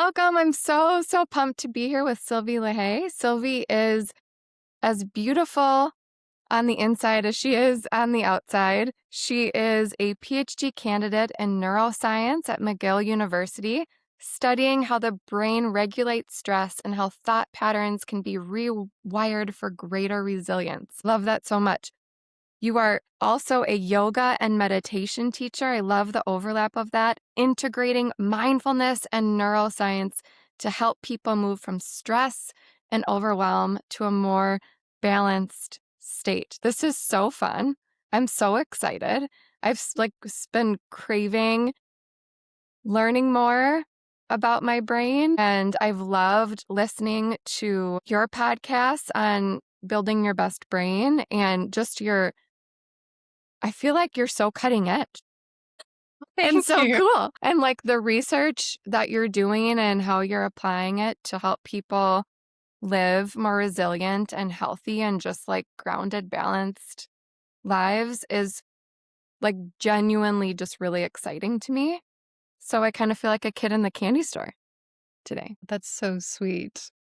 Welcome. I'm so pumped to be here with Sylvie Lahaie. Sylvie is as beautiful on the inside as she is on the outside. She is a PhD candidate in neuroscience at McGill University, studying how the brain regulates stress and how thought patterns can be rewired for greater resilience. Love that so much. You are also a yoga and meditation teacher. I love the overlap of that, integrating mindfulness and neuroscience to help people move from stress and overwhelm to a more balanced state. This is so fun. I'm so excited. I've been craving learning more about my brain, and I've loved listening to your podcasts on building your best brain and just I feel like you're so cutting edge and Thank so you. cool. And like the research that you're doing and how you're applying it to help people live more resilient and healthy and just like grounded, balanced lives is like genuinely just really exciting to me. So I kind of feel like a kid in the candy store today. That's so sweet.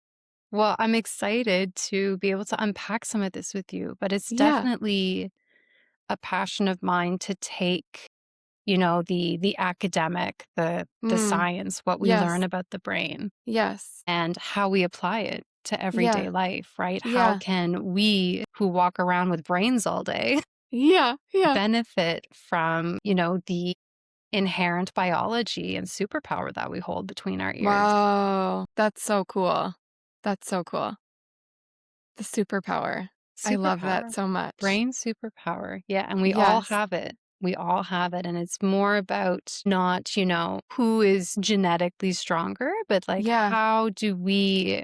Well, I'm excited to be able to unpack some of this with you, but it's Yeah. definitely a passion of mine to take, the academic, the Mm. science, what we learn Yes. about the brain Yes. and how we apply it to everyday Yeah. life, right? How Yeah. can we who walk around with brains all day Yeah. Yeah. benefit from, the inherent biology and superpower that we hold between our ears? Wow. That's so cool. That's so cool. The superpower. I love that Superpower. so much. Brain superpower. Yeah. And we all Yes. have it. We all have it. And it's more about not, who is genetically stronger, but like Yeah. how do we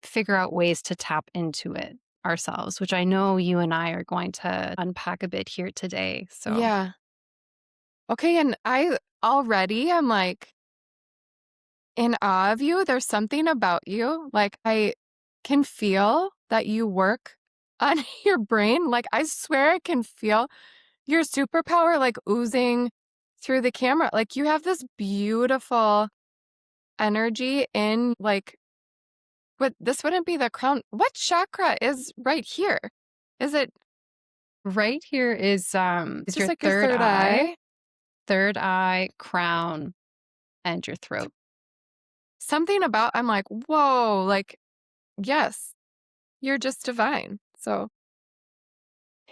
figure out ways to tap into it ourselves, which I know you and I are going to unpack a bit here today. So Yeah. Okay. And I'm like in awe of you. There's something about you. Like I can feel that you work on your brain. Like I swear I can feel your superpower like oozing through the camera. Like you have this beautiful energy in like this wouldn't be the crown. What chakra is right here? Is it right here is just your like your third eye? third eye, crown, and your throat. Something about, I'm like, whoa, like, yes, you're just divine. So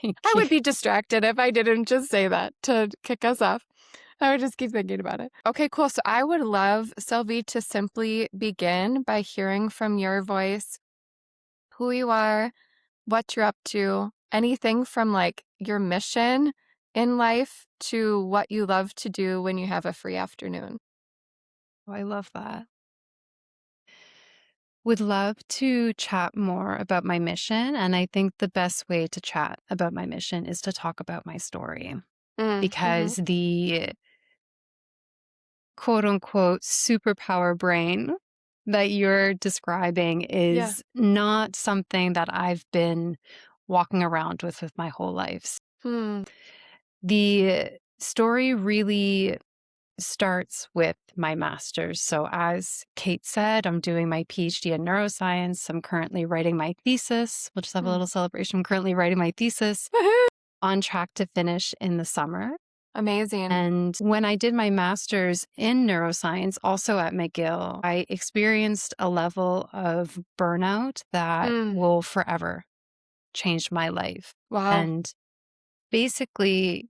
Thank I you. would be distracted if I didn't just say that to kick us off. I would just keep thinking about it. Okay, cool. So I would love, Sylvie, to simply begin by hearing from your voice who you are, what you're up to, anything from like your mission in life to what you love to do when you have a free afternoon. Oh, I love that. Would love to chat more about my mission. And I think the best way to chat about my mission is to talk about my story Mm-hmm. because the quote unquote superpower brain that you're describing Yeah. is not something that I've been walking around with my whole life. Hmm. The story really starts with my master's. So, as Kate said, I'm doing my PhD in neuroscience. I'm currently writing my thesis. We'll just have a Hmm. little celebration. I'm currently writing my thesis, Woohoo! on track to finish in the summer. Amazing. And when I did my master's in neuroscience, also at McGill, I experienced a level of burnout that Mm. will forever change my life. Wow. And basically,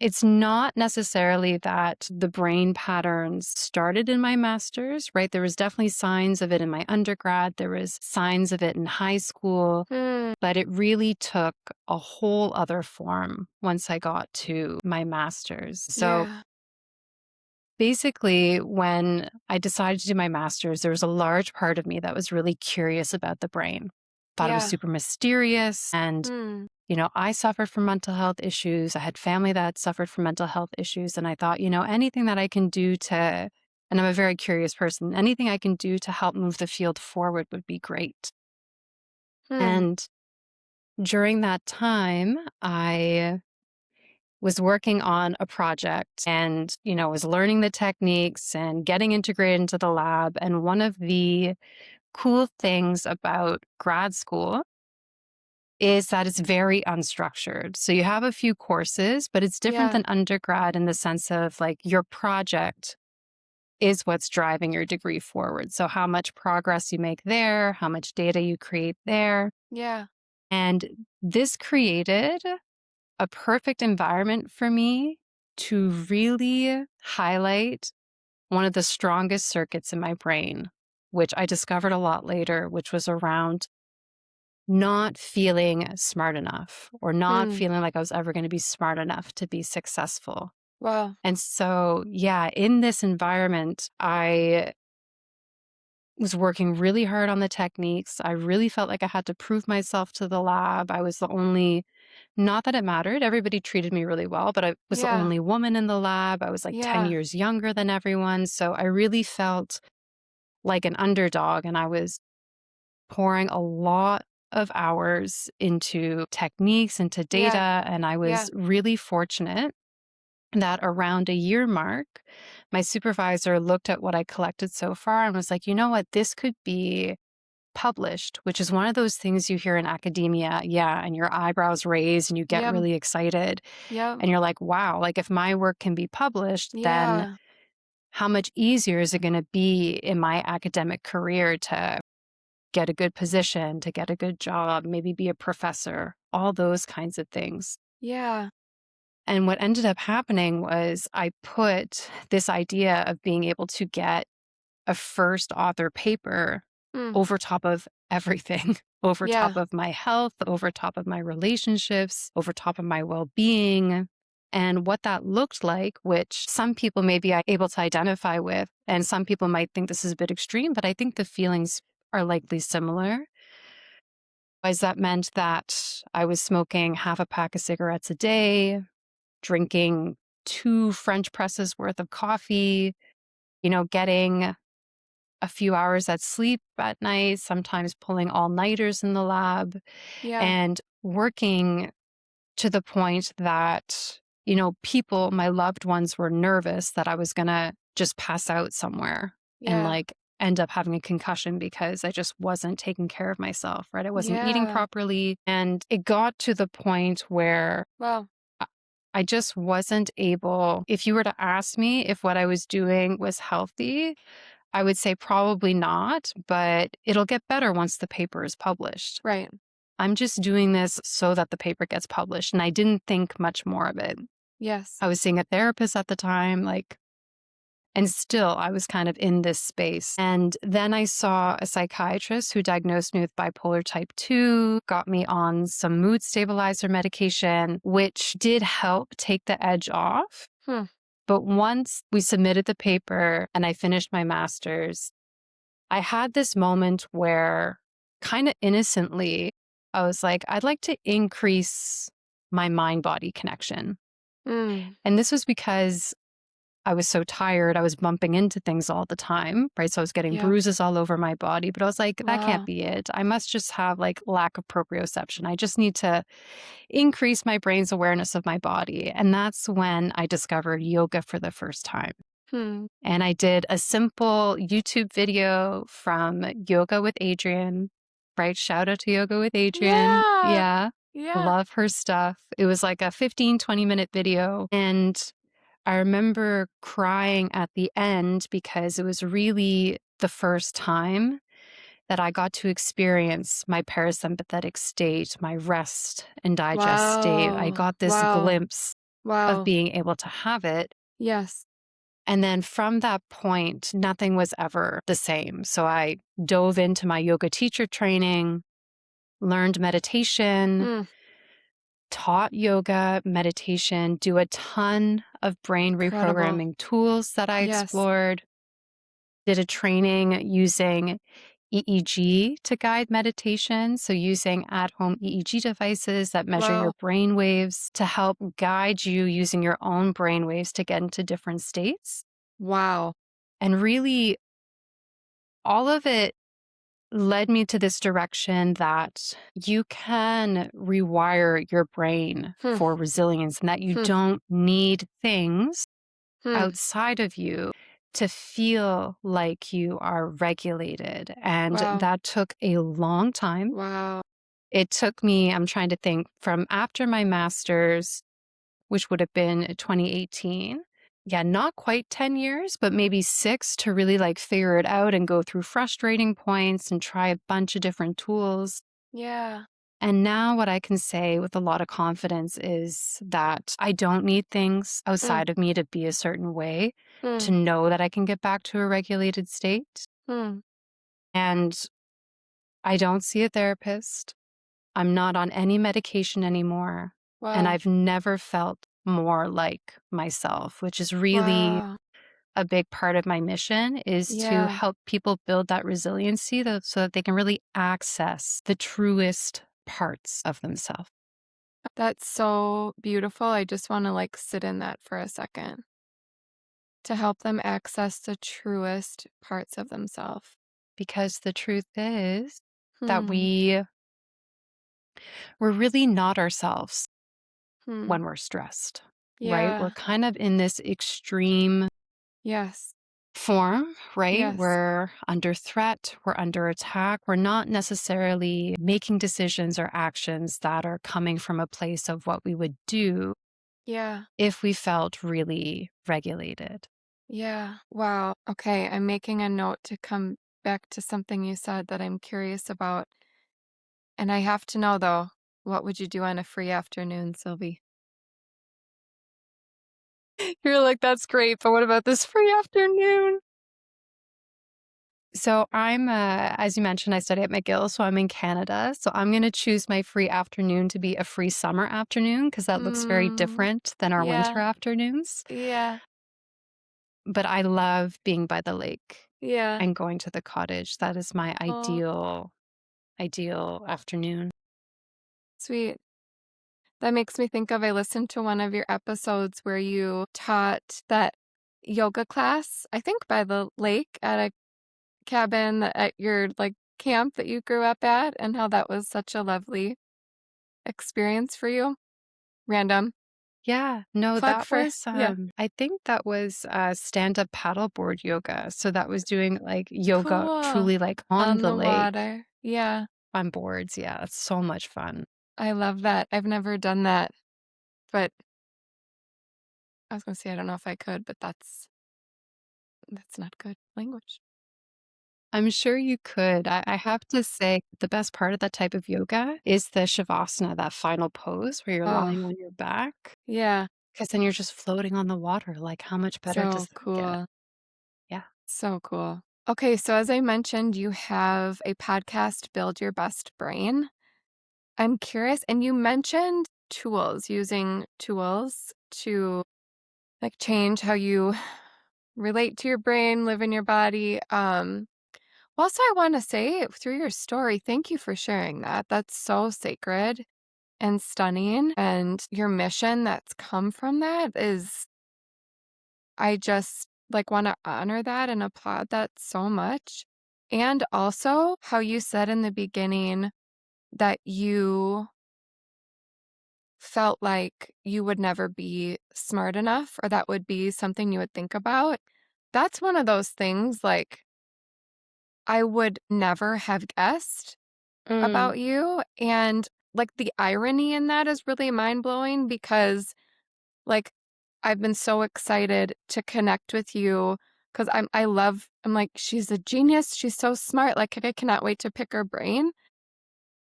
it's not necessarily that the brain patterns started in my master's, right? There was definitely signs of it in my undergrad. There was signs of it in high school, Mm. but it really took a whole other form once I got to my master's. So Yeah. basically, when I decided to do my master's, there was a large part of me that was really curious about the brain. Thought it was Yeah. super mysterious and Mm. I suffered from mental health issues. I had family that suffered from mental health issues. And I thought, anything that I can do and I'm a very curious person, anything I can do to help move the field forward would be great. Mm. And during that time, I was working on a project and, was learning the techniques and getting integrated into the lab. And one of the cool things about grad school is that it's very unstructured. So you have a few courses, but it's different Yeah. than undergrad in the sense of like your project is what's driving your degree forward. So how much progress you make there, how much data you create there. Yeah. And this created a perfect environment for me to really highlight one of the strongest circuits in my brain, which I discovered a lot later, which was around not feeling smart enough or not Hmm. feeling like I was ever going to be smart enough to be successful. Wow. And so, yeah, in this environment, I was working really hard on the techniques. I really felt like I had to prove myself to the lab. I was the only, not that it mattered, everybody treated me really well, but I was the Yeah. only woman in the lab. I was like 10 Yeah. years younger than everyone. So I really felt like an underdog, and I was pouring a lot of hours into techniques, into Yeah. data. And I Yeah. was really fortunate that around a year mark, my supervisor looked at what I collected so far and was like, you know what, this could be published, which is one of those things you hear in academia. Yeah. And your eyebrows raise and you get Yep. really excited. Yep. And you're like, wow, like if my work can be published, then Yeah. how much easier is it going to be in my academic career to get a good position, to get a good job, maybe be a professor, all those kinds of things. Yeah. And what ended up happening was I put this idea of being able to get a first author paper Mm. over top of everything, over top Yeah. of my health, over top of my relationships, over top of my well being. And what that looked like, which some people may be able to identify with, and some people might think this is a bit extreme, but I think the feelings are likely similar, was that meant that I was smoking half a pack of cigarettes a day, drinking 2 French presses worth of coffee, getting a few hours at sleep at night, sometimes pulling all-nighters in the lab, Yeah. and working to the point that, people, my loved ones, were nervous that I was gonna just pass out somewhere and, Yeah. like, end up having a concussion because I just wasn't taking care of myself, right? I wasn't eating Yeah. properly, and it got to the point where Wow. I I just wasn't able. If you were to ask me if what I was doing was healthy, I would say probably not, but it'll get better once the paper is published. Right. I'm just doing this so that the paper gets published, and I didn't think much more of it. Yes. I was seeing a therapist at the time, and still I was kind of in this space. And then I saw a psychiatrist who diagnosed me with bipolar type 2, got me on some mood stabilizer medication, which did help take the edge off. Hmm. But once we submitted the paper and I finished my master's, I had this moment where kind of innocently, I was like, I'd like to increase my mind body connection. Mm. And this was because I was so tired. I was bumping into things all the time, right? So I was getting Yep. bruises all over my body, but I was like, that can't Wow. be it. I must just have like lack of proprioception. I just need to increase my brain's awareness of my body. And that's when I discovered yoga for the first time. Hmm. And I did a simple YouTube video from Yoga with Adrienne, right? Shout out to Yoga with Adrienne. Yeah. Yeah. Yeah. Love her stuff. It was like a 15, 20-minute video. And I remember crying at the end because it was really the first time that I got to experience my parasympathetic state, my rest and digest state. I Wow. got this Wow. glimpse of Wow. being able to have it. Yes. And then from that point, nothing was ever the same. So I dove into my yoga teacher training, learned meditation, Mm. taught yoga, meditation, do a ton of brain Incredible. reprogramming tools that I Yes. explored, did a training using EEG to guide meditation. So using at-home EEG devices that measure your Wow. brain waves to help guide you using your own brain waves to get into different states. Wow. And really all of it led me to this direction that you can rewire your brain Hmm. for resilience and that you Hmm. don't need things Hmm. outside of you to feel like you are regulated. And Wow. that took a long time. Wow. It took me, I'm trying to think, from after my master's, which would have been 2018. Yeah, not quite 10 years, but maybe 6 to really like figure it out and go through frustrating points and try a bunch of different tools. Yeah. And now, what I can say with a lot of confidence is that I don't need things Hmm. outside of me to be a certain way Hmm. to know that I can get back to a regulated state. Hmm. And I don't see a therapist. I'm not on any medication anymore. And Wow. I've never felt more like myself, which is really Wow. a big part of my mission is to Yeah. help people build that resiliency so that they can really access the truest parts of themselves. That's so beautiful. I just want to like sit in that for a second to help them access the truest parts of themselves. Because the truth is that Hmm. we're really not ourselves Hmm. when we're stressed, right? We're Yeah. kind of in this extreme Yes. form, right? Yes. We're under threat, we're under attack. We're not necessarily making decisions or actions that are coming from a place of what we would do Yeah. if we felt really regulated. Yeah. Wow. Okay. I'm making a note to come back to something you said that I'm curious about. And I have to know though, what would you do on a free afternoon, Sylvie? You're like, that's great, but what about this free afternoon? So I'm, as you mentioned, I study at McGill, so I'm in Canada. So I'm going to choose my free afternoon to be a free summer afternoon because that looks very Mm, different than our winter yeah. afternoons. Yeah. But I love being by the lake Yeah. and going to the cottage. That is my Oh, ideal afternoon. sweet. That makes me think of I listened to one of your episodes where you taught that yoga class, I think by the lake at a cabin at your like camp that you grew up at, and how that was such a lovely experience for you. Random Yeah, no, plug that for was, yeah. I think that was stand-up paddleboard yoga. So that was doing like yoga Cool. truly like on On the the lake water. Yeah. on boards. Yeah, it's so much fun. I love that. I've never done that, but I was gonna say I don't know if I could, but that's not good language. I'm sure you could. I have to say, the best part of that type of yoga is the shavasana, that final pose where you're Oh, lying on your back, yeah. because then you're just floating on the water. Like, how much better So does that get? cool. Yeah. So cool. Okay, so as I mentioned, you have a podcast, Build Your Best Brain. I'm curious, and you mentioned tools, using tools to like change how you relate to your brain, live in your body. Also, I want to say through your story, thank you for sharing that. That's so sacred and stunning. And your mission that's come from that is, I just like want to honor that and applaud that so much. And also, how you said in the beginning that you felt like you would never be smart enough, or that would be something you would think about. That's one of those things like I would never have guessed Mm. about you. And like the irony in that is really mind blowing because like I've been so excited to connect with you because I'm like, she's a genius. She's so smart. Like I cannot wait to pick her brain.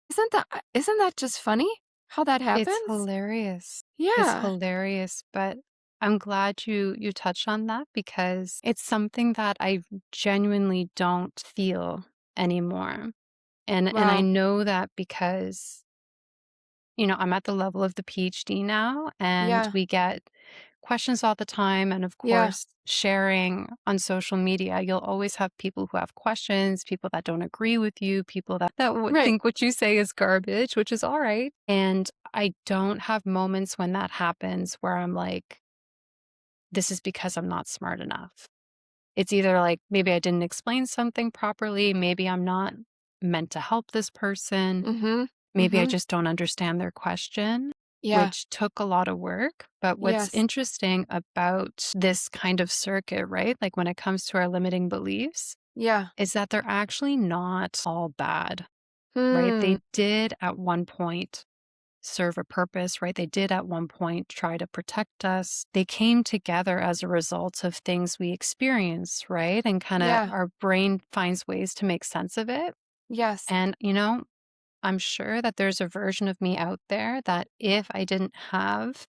Isn't that just funny how that It's happens? hilarious. It's Yeah. hilarious, but I'm glad you touched on that because it's something that I genuinely don't feel anymore. And I Wow. know that because I'm at the level of the PhD now, and Yeah. we get questions all the time. And of Yeah. course, sharing on social media, you'll always have people who have questions, people that don't agree with you, people that would Right. think what you say is garbage, which is all right. And I don't have moments when that happens where I'm like, this is because I'm not smart enough. It's either like maybe I didn't explain something properly, maybe I'm not meant to help this person. Mhm. Maybe I Mhm. just don't understand their question, Yeah. which took a lot of work. But what's Yes. interesting about this kind of circuit, right? Like when it comes to our limiting beliefs, Yeah. is that they're actually not all bad, right? Hmm. They did at one point serve a purpose, right? They did at one point try to protect us. They came together as a result of things we experience, right? And kind of Yeah. our brain finds ways to make sense of it. Yes. And, I'm sure that there's a version of me out there that if I didn't have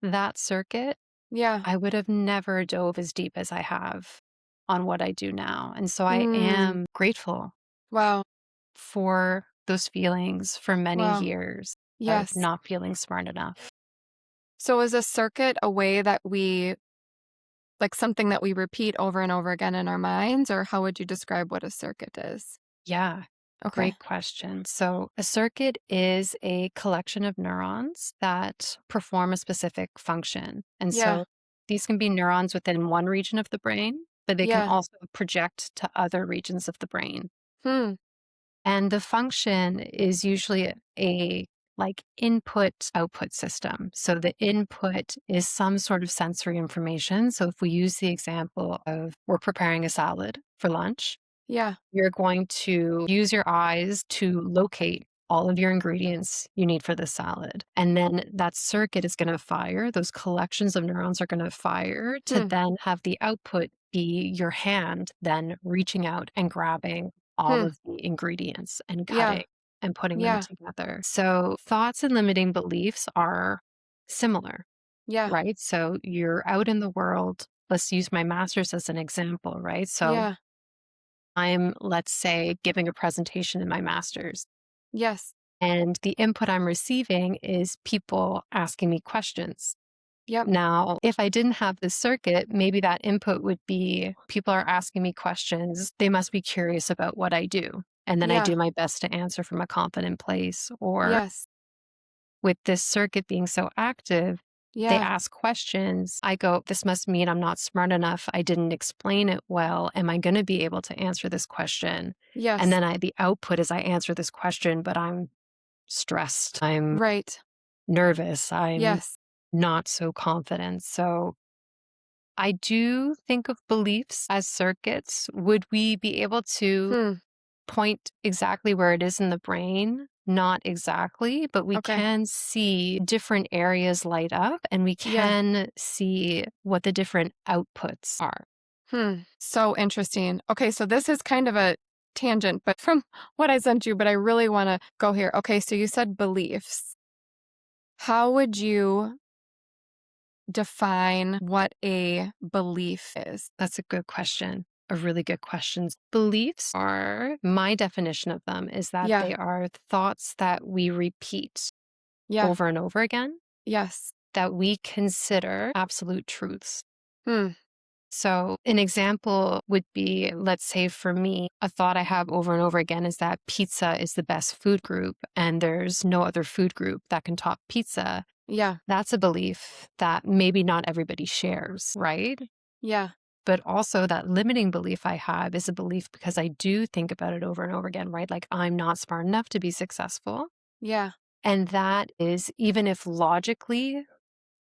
that circuit, Yeah. I would have never dove as deep as I have on what I do now. And so I Mm. am grateful Wow. for those feelings for many Wow. years of Yes. not feeling smart enough. So is a circuit a way that we like something that we repeat over and over again in our minds, or how would you describe what a circuit is? Yeah, Okay. great question. So, a circuit is a collection of neurons that perform a specific function. And Yeah. so, these can be neurons within one region of the brain, but they can Yeah. also project to other regions of the brain. Hmm. And the function is usually a like input output system. So the input is some sort of sensory information. So if we use the example of we're preparing a salad for lunch, Yeah. you're going to use your eyes to locate all of your ingredients you need for the salad. And then that circuit is going to fire. Those collections of neurons are going to fire to Hmm. then have the output be your hand then reaching out and grabbing all Hmm. of the ingredients and Yeah. cutting and putting them Yeah. together. So thoughts and limiting beliefs are similar, Yeah. right? So you're out in the world. Let's use my master's as an example, right? So Yeah. I'm, let's say, giving a presentation in my master's, Yes. and the input I'm receiving is people asking me questions. Yep. Now, if I didn't have this circuit, maybe that input would be people are asking me questions. They must be curious about what I do. And then I Yeah. do my best to answer from a confident place. Or Yes. with this circuit being so active, they Yeah. ask questions. I go, this must mean I'm not smart enough. I didn't explain it well. Am I going to be able to answer this question? And Yes. then the output is I answer this question, but I'm stressed. I'm Right. nervous. I'm Yes. not so confident. So I do think of beliefs as circuits. Would we be able to Hmm. point exactly where it is in the brain? Not exactly, but we Okay. can see different areas light up and we Yeah. can see what the different outputs are. Hmm. So interesting. Okay, so this is kind of a tangent, but from what I sent you, but I really want to go here. Okay, so you said beliefs. How would you define what a belief is? That's a good question. A really good question. Beliefs are my definition of them is that Yeah. they are thoughts that we repeat Yeah. over and over again Yes. that we consider absolute truths. Hmm. So, an example would be, let's say for me, a thought I have over and over again is that pizza is the best food group and there's no other food group that can top pizza. Yeah. That's a belief that maybe not everybody shares, right? Yeah. But also, that limiting belief I have is a belief because I do think about it over and over again, right? Like, I'm not smart enough to be successful. Yeah. And that is, even if logically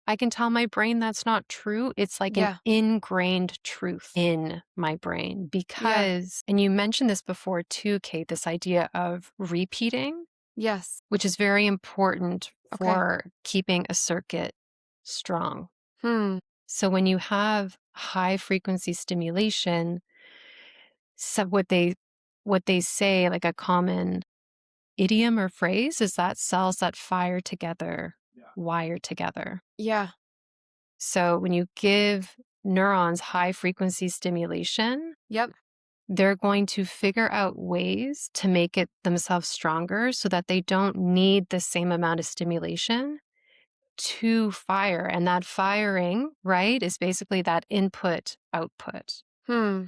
I can tell my brain that's not true. It's like an Yeah. ingrained truth in my brain Yeah. because, and you mentioned this before too, Kate, this idea of repeating, Yes. which is very important Okay. for keeping a circuit strong. Hmm. So when you have high frequency stimulation, so what they say, like a common idiom or phrase, is that cells that fire together wire together. Yeah. So when you give neurons high frequency stimulation, Yep. they're going to figure out ways to make it themselves stronger so that they don't need the same amount of stimulation to fire. And that firing, right, is basically that input output. Hmm.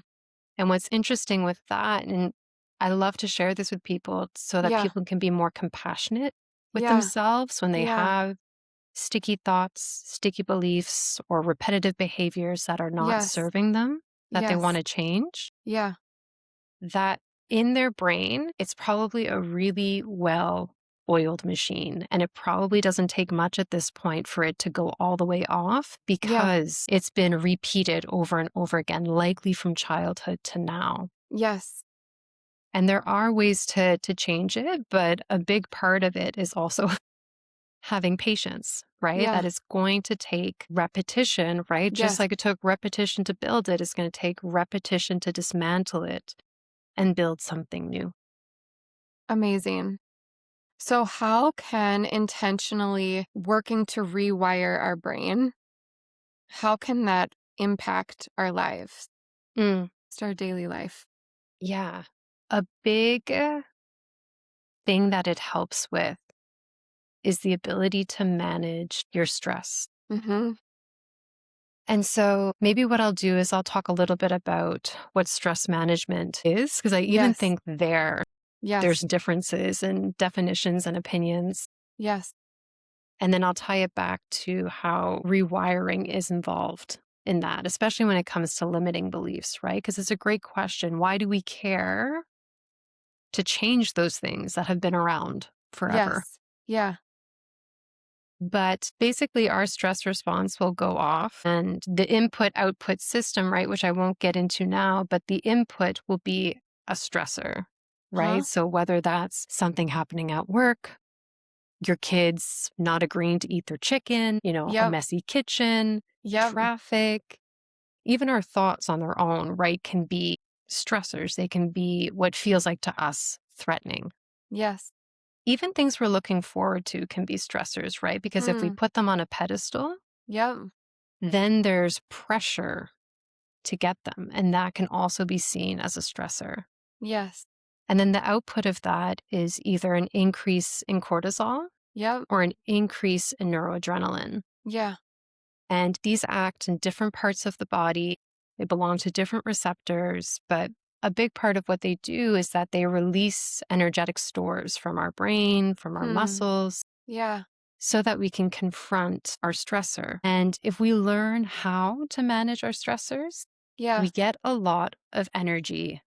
And what's interesting with that, and I love to share this with people so that Yeah. people can be more compassionate with Yeah. themselves when they Yeah. have sticky thoughts, sticky beliefs, or repetitive behaviors that are not Yes. serving them, that they want Yes. to change. Yeah. That in their brain, it's probably a really well oiled machine. And it probably doesn't take much at this point for it to go all the way off Yeah. because it's been repeated over and over again, likely from childhood to now. Yes. And there are ways to change it, but a big part of it is also having patience, right? Yeah. That is going to take repetition, right? Just Yes. like it took repetition to build it, it's going to take repetition to dismantle it and build something new. Amazing. So, how can intentionally working to rewire our brain, how can that impact our lives, Mm, our daily life? yeah. A big thing that it helps with is the ability to manage your stress. Mm-hmm. And so maybe what I'll do is I'll talk a little bit about what stress management is, because I even Yes. think there's Yes. differences in definitions and opinions. Yes. And then I'll tie it back to how rewiring is involved in that, especially when it comes to limiting beliefs, right? Because it's a great question. Why do we care to change those things that have been around forever? Yes. Yeah. But basically, our stress response will go off and the input output system, right, which I won't get into now, but the input will be a stressor, right? Huh? So whether that's something happening at work, your kids not agreeing to eat their chicken, a Yep. messy kitchen, Yep. traffic, even our thoughts on their own, right, can be stressors. They can be what feels like to us threatening. Yes. Even things we're looking forward to can be stressors, right? Because if we Hmm. put them on a pedestal, Yep. then there's pressure to get them. And that can also be seen as a stressor. Yes. And then the output of that is either an increase in cortisol Yep. or an increase in neuroadrenaline. Yeah. And these act in different parts of the body. They belong to different receptors, but a big part of what they do is that they release energetic stores from our brain, from our Hmm. muscles, Yeah. so that we can confront our stressor. And if we learn how to manage our stressors, Yeah. we get a lot of energy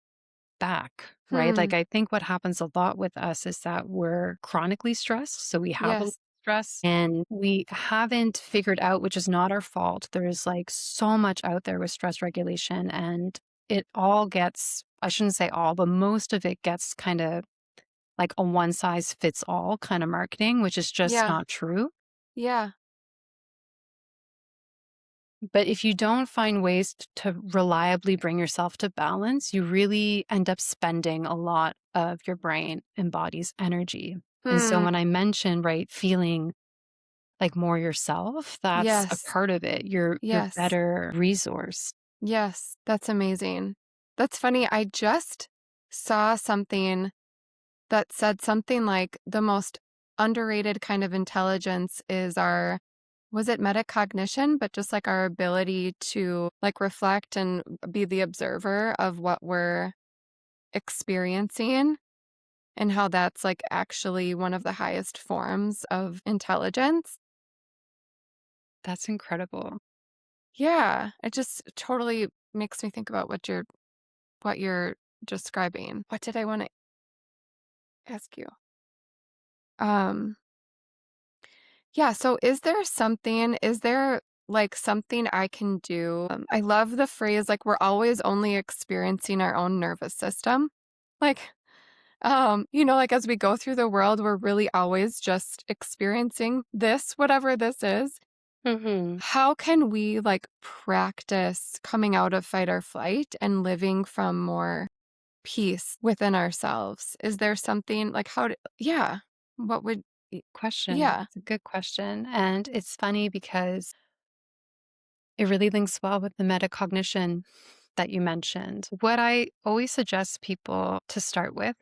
back, right? Hmm. Like, I think what happens a lot with us is that we're chronically stressed. So we have a lot of Yes. stress and we haven't figured out, which is not our fault. There's like so much out there with stress regulation, and it all gets, I shouldn't say all, but most of it gets kind of like a one size fits all kind of marketing, which is just Yeah. not true. Yeah. But if you don't find ways to reliably bring yourself to balance, you really end up spending a lot of your brain and body's energy. And so Hmm. when I mentioned, right, feeling like more yourself, that's a Yes. part of it. You're Yes. better resourced. Yes. That's amazing. That's funny. I just saw something that said something like the most underrated kind of intelligence is our, was it metacognition, but just like our ability to like reflect and be the observer of what we're experiencing, and how that's like actually one of the highest forms of intelligence. That's incredible. Yeah, it just totally makes me think about what you're describing. What did I want to ask you? Um Yeah, so is there like something I can do? I love the phrase like we're always only experiencing our own nervous system. Like, like as we go through the world, we're really always just experiencing this, whatever this is. Hmm. How can we like practice coming out of fight or flight and living from more peace within ourselves? Is there something like yeah, what would, Question. yeah, It's a good question. And it's funny because it really links well with the metacognition that you mentioned. What I always suggest people to start with,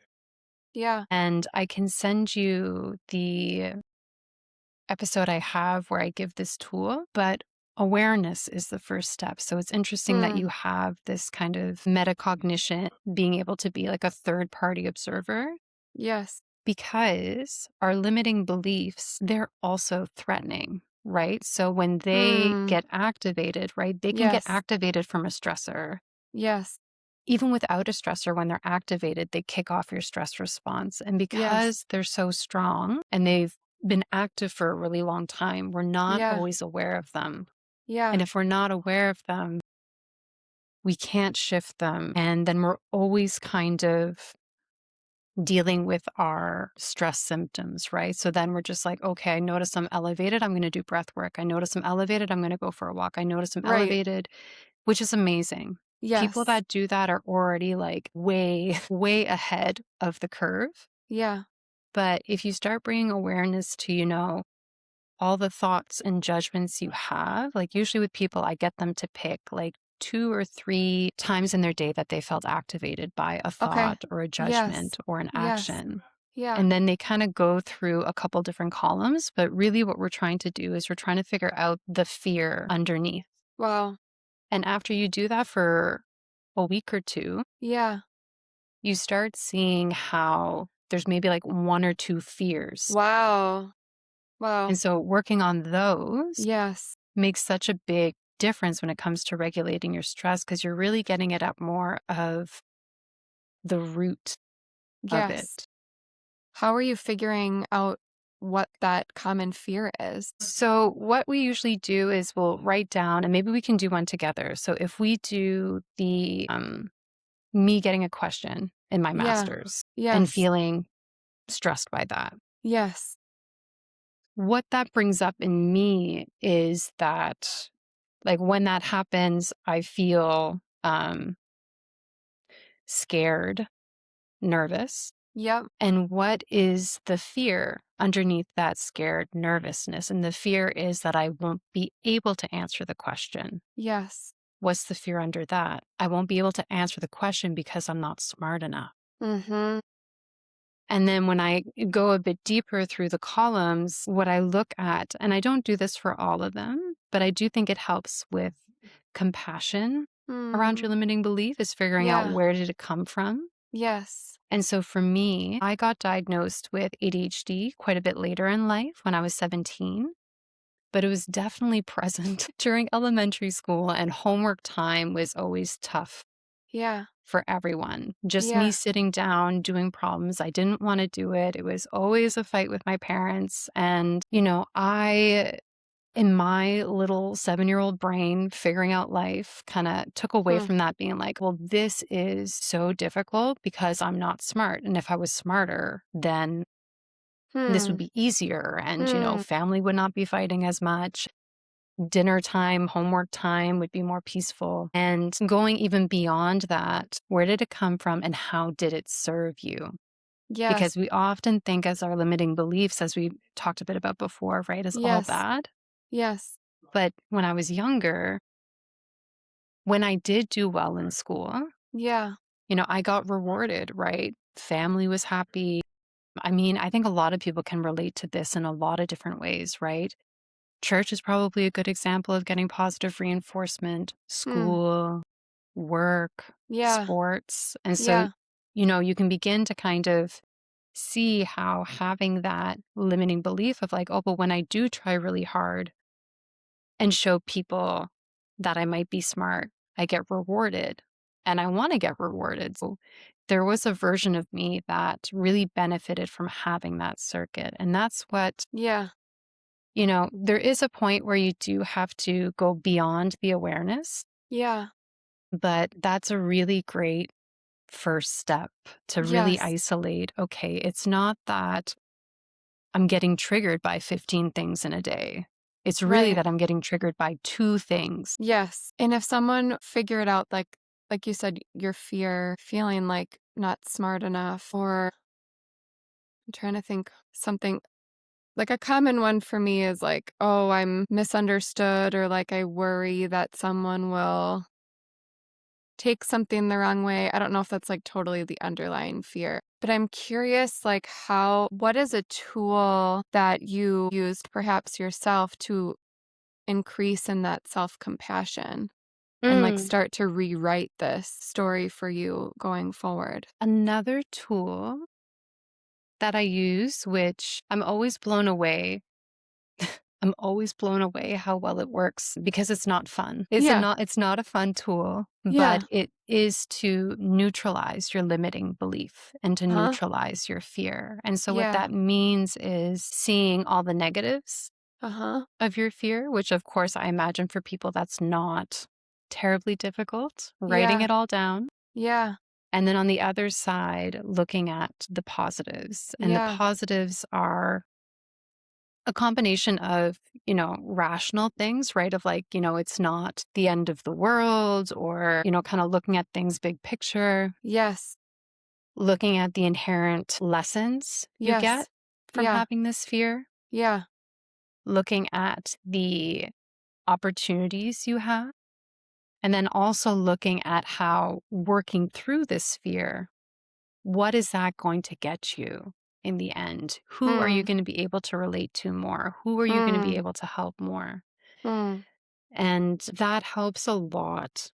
yeah. and I can send you the episode I have where I give this tool, but awareness is the first step. So it's interesting that Hmm. you have this kind of metacognition, being able to be like a third party observer, Yes. because our limiting beliefs, they're also threatening. Right. So when they Hmm. get activated, right, they can get Yes. activated from a stressor. Yes. even without a stressor, when they're activated, they kick off your stress response. And Yes. because they're so strong and they've been active for a really long time, we're not Yeah. always aware of them. And Yeah. if we're not aware of them, we can't shift them. And then we're always kind of dealing with our stress symptoms, right? So then we're just like, okay, I notice I'm elevated. I'm going to do breath work. I notice I'm elevated. I'm going to go for a walk. I notice I'm Right. elevated, which is amazing. People Yes. that do that are already like way, way ahead of the curve. Yeah. But if you start bringing awareness to, all the thoughts and judgments you have, like usually with people, I get them to pick like 2 or 3 times in their day that they felt activated by a Okay. thought or a Yes. judgment or an Yes. action. Yeah. And then they kind of go through a couple different columns. But really, what we're trying to do is we're trying to figure out the fear underneath. Wow. And after you do that for a week or two, Yeah. you start seeing how there's maybe like 1 or 2 fears. Wow. Wow. And so working on those Yes. makes such a big difference when it comes to regulating your stress because you're really getting it at more of the root of Yes. it. How are you figuring out what that common fear is? So, what we usually do is we'll write down, and maybe we can do one together. So, if we do the me getting a question in my Yeah. master's and Yes. feeling stressed by that, Yes. what that brings up in me is that, like, when that happens, I feel scared, nervous. Yep. And what is the fear underneath that scared nervousness? And the fear is that I won't be able to answer the question. Yes. What's the fear under that? I won't be able to answer the question because I'm not smart enough. Mm-hmm. And then when I go a bit deeper through the columns, what I look at, and I don't do this for all of them, but I do think it helps with compassion around Mm. your limiting belief, is figuring out Yeah. where did it come from. Yes. And so for me, I got diagnosed with ADHD quite a bit later in life when I was 17, but it was definitely present during elementary school, and homework time was always tough Yeah. for everyone. Just me Yeah. sitting down doing problems. I didn't want to do it. It was always a fight with my parents. And, I in my little 7-year-old brain, figuring out life kind of took away Hmm. from that, being like, well, this is so difficult because I'm not smart. And if I was smarter, then this would Hmm. be easier. And, Hmm. family would not be fighting as much. Dinner time, homework time would be more peaceful. And going even beyond that, where did it come from and how did it serve you? Yes. Because we often think as our limiting beliefs, as we talked a bit about before, right, is all Yes. bad. Yes. But when I was younger, when I did do well in school, Yeah. I got rewarded, right? Family was happy. I mean, I think a lot of people can relate to this in a lot of different ways, right? Church is probably a good example of getting positive reinforcement, Hmm. school, work, Yeah. sports. And so, Yeah. you can begin to kind of see how having that limiting belief of like, oh, but when I do try really hard and show people that I might be smart, I get rewarded and I want to get rewarded. So there was a version of me that really benefited from having that circuit. And that's what, Yeah. there is a point where you do have to go beyond the awareness, Yeah. but that's a really great first step to really Yes. isolate. Okay, it's not that I'm getting triggered by 15 things in a day. It's really Right. that I'm getting triggered by 2 things. Yes. And if someone figured out, like you said, your fear, feeling like not smart enough, or I'm trying to think something like a common one for me is like, oh, I'm misunderstood, or like I worry that someone will take something the wrong way. I don't know if that's like totally the underlying fear, but I'm curious, like, what is a tool that you used perhaps yourself to increase in that self compassion and like Mm. start to rewrite this story for you going forward? Another tool that I use, which I'm always blown away I'm always blown away how well it works because it's not fun. Yeah. It's not a fun tool, Yeah. but it is to neutralize your limiting belief and to Huh? neutralize your fear. And so what Yeah. that means is seeing all the negatives Uh-huh. of your fear, which of course I imagine for people that's not terribly difficult, writing Yeah. it all down. Yeah. And then on the other side, looking at the positives. And the Yeah. positives are a combination of, rational things, right? Of like, it's not the end of the world or, kind of looking at things big picture, Yes. looking at the inherent lessons you get Yes. from Yeah. having this fear, Yeah. looking at the opportunities you have, and then also looking at how working through this fear, what is that going to get you in the end? Who are you Hmm. going to be able to relate to more? Who are you going to be Hmm. able to help more? Hmm. And that helps a lot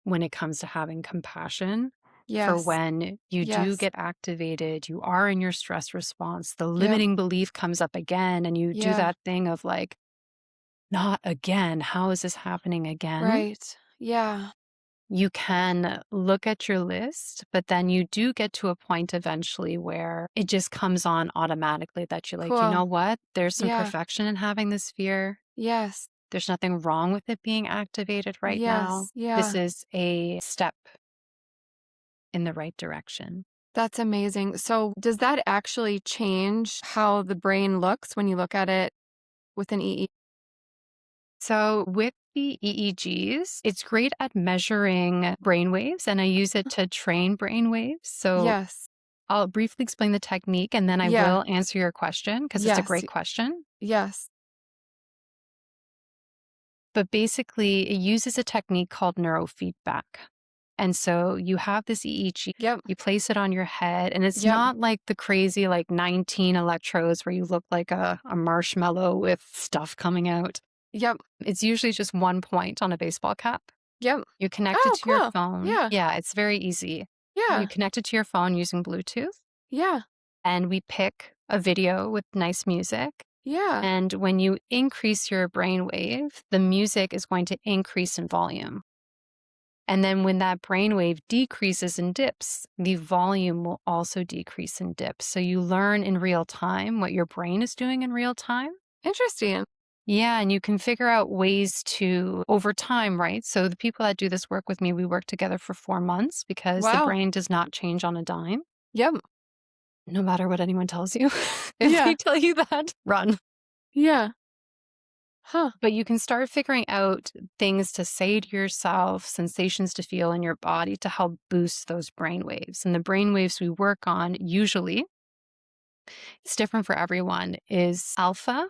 when it comes to having compassion for Yes. when you do Yes. get activated, you are in your stress response, the Yep. limiting belief comes up again, and you do Yeah. that thing of like, not again. How is this happening again? Right. Yeah. You can look at your list, but then you do get to a point eventually where it just comes on automatically that you're like, you know Cool. what? There's some Yeah. perfection in having this fear. Yes. There's nothing wrong with it being activated right now. Yes. This Yeah. is a step in the right direction. That's amazing. So, does that actually change how the brain looks when you look at it with an EE? So, with the EEGs, it's great at measuring brain waves, and I use it to train brain waves. So, Yes. I'll briefly explain the technique and then I Yeah. will answer your question because it's a Yes. great question. Yes. But basically, it uses a technique called neurofeedback. And so you have this EEG, Yep. you place it on your head, and it's Yep. not like the crazy, like 19 electrodes where you look like a marshmallow with stuff coming out. Yep. It's usually just one point on a baseball cap. Yep. You connect it Oh, to your cool. phone. Yeah. Yeah, it's very easy. You Yeah. connect it to your phone using Bluetooth, Yeah. and we pick a video with nice music. Yeah. And when you increase your brainwave, the music is going to increase in volume. And then when that brainwave decreases and dips, the volume will also decrease and dip. So you learn in real time what your brain is doing in real time. Interesting. Yeah, and you can figure out ways to over time, right? So the people that do this work with me, we work together for 4 months because the Wow. brain does not change on a dime, Yep. no matter what anyone tells you. If they Yeah. tell you that, run. Yeah. Huh. But you can start figuring out things to say to yourself, sensations to feel in your body to help boost those brain waves. And the brain waves we work on, usually, it's different for everyone, is alpha,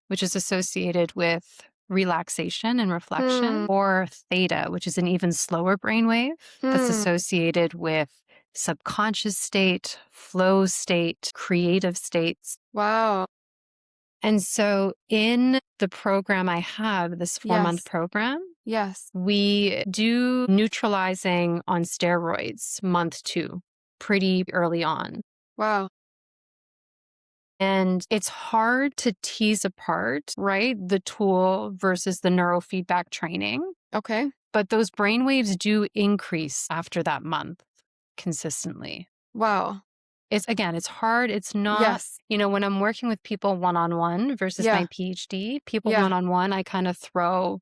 which is associated with relaxation and reflection, Hmm. or theta, which is an even slower brainwave that's Hmm. associated with subconscious state, flow state, creative states. Wow. And so in the program I have, this 4 month Yes. program, Yes. we do neutralizing on steroids month 2, pretty early on. Wow. And it's hard to tease apart, right? The tool versus the neurofeedback training. Okay. But those brainwaves do increase after that month consistently. Wow. It's hard. It's not, Yes. when I'm working with people one on one versus Yeah. my PhD, people Yeah. one on one, I kind of throw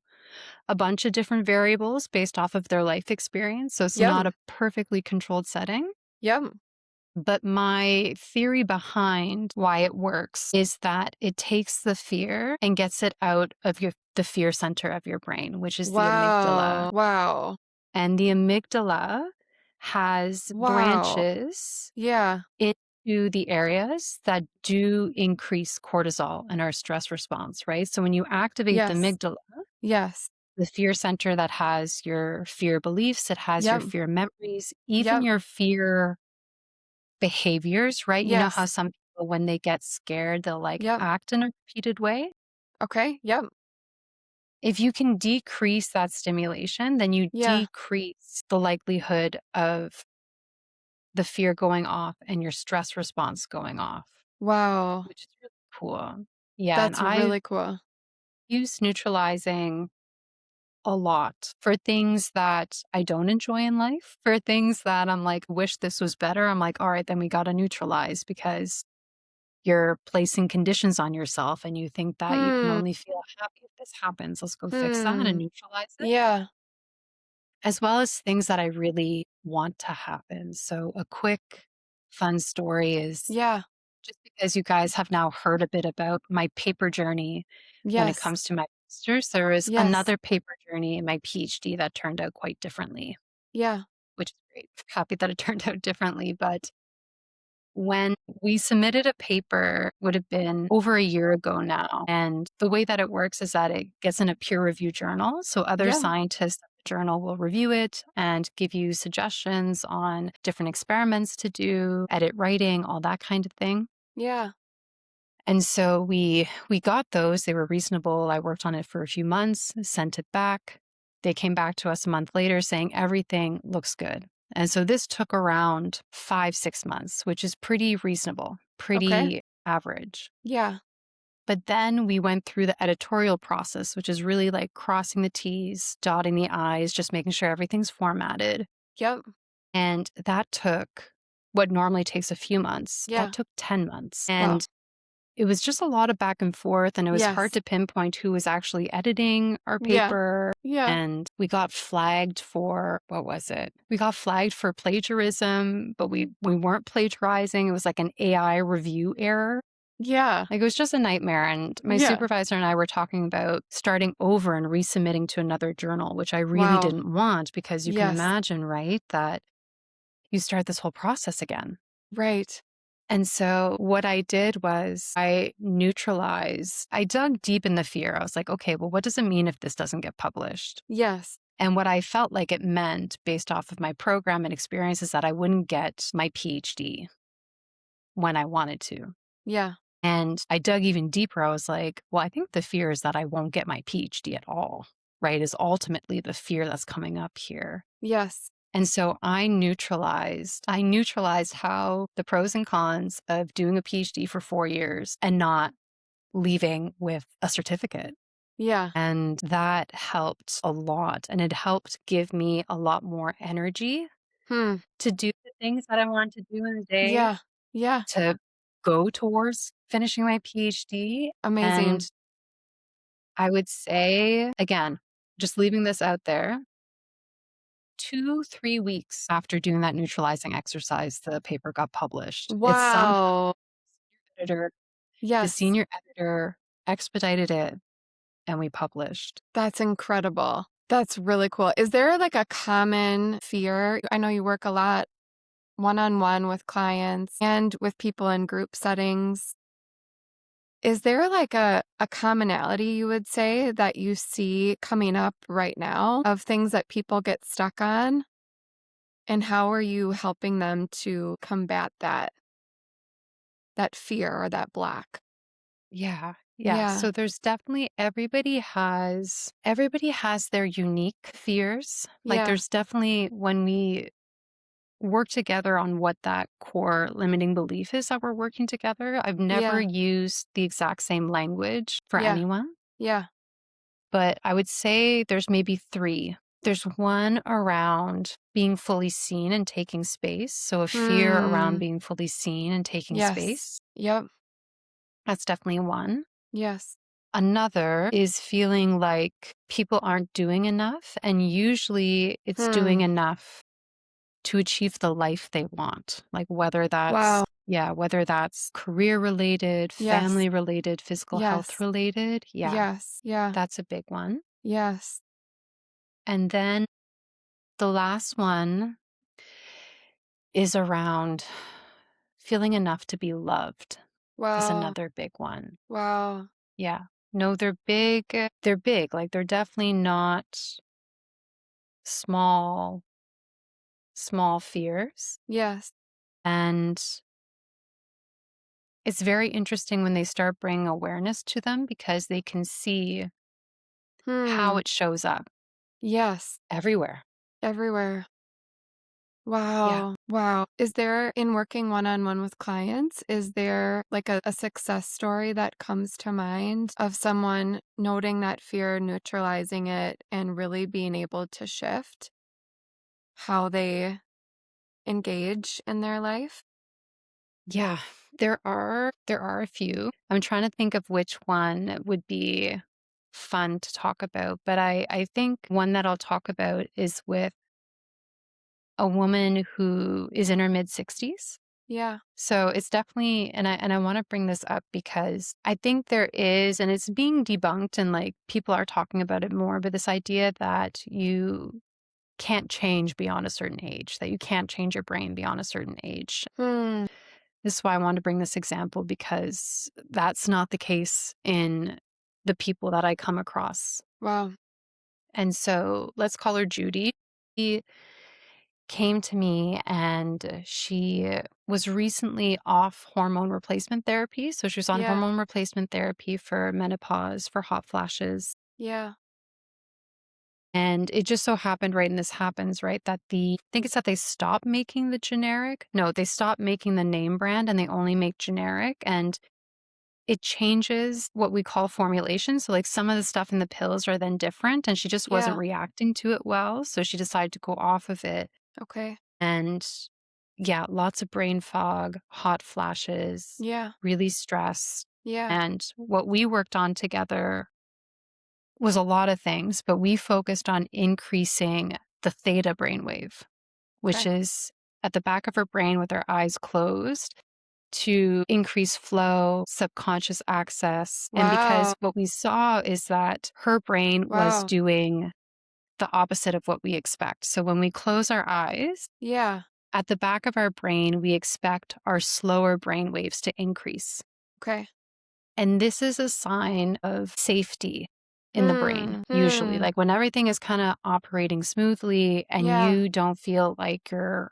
a bunch of different variables based off of their life experience. So it's not Yep. a perfectly controlled setting. Yep. But my theory behind why it works is that it takes the fear and gets it out of the fear center of your brain, which is the amygdala. Wow. Wow. And the amygdala has Wow. branches Yeah. into the areas that do increase cortisol and our stress response, right? So when you activate the Yes. amygdala, Yes. the fear center that has your fear beliefs, it has your Yep. fear memories, even Yep. your fear behaviors, right? You know how Yes. some people, when they get scared, they'll like Yep. act in a repeated way? Okay. Yep. If you can decrease that stimulation, then you Yeah. decrease the likelihood of the fear going off and your stress response going off, Wow. which is really cool. Yeah, and That's really cool. use neutralizing a lot for things that I don't enjoy in life, for things that I'm like, wish this was better. I'm like, all right, then we got to neutralize because you're placing conditions on yourself and you think that you can Hmm. only feel happy if this happens. Let's go fix that and Hmm. neutralize it, Yeah. as well as things that I really want to happen. So, a quick, fun story is Yeah. just because you guys have now heard a bit about my paper journey when it Yes. comes to my master's, there was Yes. another paper journey in my PhD that turned out quite differently, Yeah. which is great. Happy that it turned out differently. But when we submitted a paper, would have been over a year ago now. And the way that it works is that it gets in a peer review journal. So other Yeah. scientists at the journal will review it and give you suggestions on different experiments to do, edit writing, all that kind of thing. Yeah. And so we got those. They were reasonable. I worked on it for a few months, sent it back. They came back to us a month later saying everything looks good. And so this took around 5, 6 months, which is pretty reasonable, Okay. pretty average. Yeah. But then we went through the editorial process, which is really like crossing the T's, dotting the I's, just making sure everything's formatted. Yep. And that took what normally takes a few months, that Yeah. took 10 months. Wow. And it was just a lot of back and forth, and it was hard Yes. to pinpoint who was actually editing our Yeah. paper. Yeah. And we got flagged for what was it? We got flagged for plagiarism, but we weren't plagiarizing. It was like an AI review error. Yeah. Like it was just a nightmare. And my Yeah. supervisor and I were talking about starting over and resubmitting to another journal, which I really Wow. didn't want because you can Yes. imagine, right, that you start this whole process again. Right. And so what I did was I dug deep in the fear. I was like, okay, well, what does it mean if this doesn't get published? Yes. And what I felt like it meant based off of my program and experience is that I wouldn't get my PhD when I wanted to. Yeah. And I dug even deeper. I was like, well, I think the fear is that I won't get my PhD at all, right? Is ultimately the fear that's coming up here. Yes. And so I neutralized how the pros and cons of doing a PhD for 4 years and not leaving with a certificate. Yeah. And that helped a lot. And it helped give me a lot more energy Hmm. to do the things that I wanted to do in the day, Yeah. Yeah. to go towards finishing my PhD. And Amazing. I would say, again, just leaving this out there, 2, 3 weeks after doing that neutralizing exercise, the paper got published. It's somehow Wow. editor the Yes. senior editor expedited it, and we published. That's incredible. That's really cool. Is there like a common fear? I know you work a lot one-on-one with clients and with people in group settings. Is there like a commonality you would say that you see coming up right now of things that people get stuck on? And how are you helping them to combat that fear or that block? Yeah, yeah. Yeah. So there's definitely everybody has their unique fears. Like Yeah. there's definitely when we work together on what that core limiting belief is that we're working together, I've never Yeah. used the exact same language for Yeah. anyone, Yeah. but I would say there's maybe 3. There's one around being fully seen and taking space. So a fear around Hmm. being fully seen and taking Yes. space. Yep. That's definitely one. Yes. Another is feeling like people aren't doing enough, and usually it's doing Hmm. enough to achieve the life they want. Like Wow. whether that's career related, Yes. family related, physical health Yes. related. Yeah, Yes. Yeah. that's a big one. Yes. And then the last one is around feeling enough to be loved is Wow. another big one. Wow. Yeah. No, they're big. They're big. Like they're definitely not small small fears. Yes. And it's very interesting when they start bringing awareness to them because they can see how Hmm. it shows up Yes. everywhere. Everywhere. Yeah. Wow. Wow. Is there, in working one on one with clients, is there like a success story that comes to mind of someone noting that fear, neutralizing it, and really being able to shift how they engage in their life? Yeah, there are a few. I'm trying to think of which one would be fun to talk about, but I think one that I'll talk about is with a woman who is in her mid-60s. Yeah. So it's definitely, and I want to bring this up because I think there is, and it's being debunked and like people are talking about it more, but this idea that you can't change beyond a certain age, that you can't change your brain beyond a certain age. Hmm. This is why I wanted to bring this example because that's not the case in the people that I come across. Wow. And so let's call her Judy. She came to me and she was recently off hormone replacement therapy. So she was on Yeah. hormone replacement therapy for menopause, for hot flashes. Yeah. And it just so happened, right, and this happens, right, that I think it's that they stopped making the generic. No, they stopped making the name brand and they only make generic. And it changes what we call formulation. So, like, some of the stuff in the pills are then different, and she just wasn't Yeah. reacting to it well, so she decided to go off of it, Okay. and yeah, lots of brain fog, hot flashes, Yeah. really stressed, Yeah. and what we worked on together was a lot of things, but we focused on increasing the theta brainwave, which Okay. is at the back of her brain with her eyes closed to increase flow, subconscious access. And Wow. because what we saw is that her brain was Wow. doing the opposite of what we expect. So when we close our eyes, Yeah. at the back of our brain, we expect our slower brain waves to increase. Okay. And this is a sign of safety in the brain, Hmm. usually. Hmm. Like when everything is kind of operating smoothly and Yeah. you don't feel like you're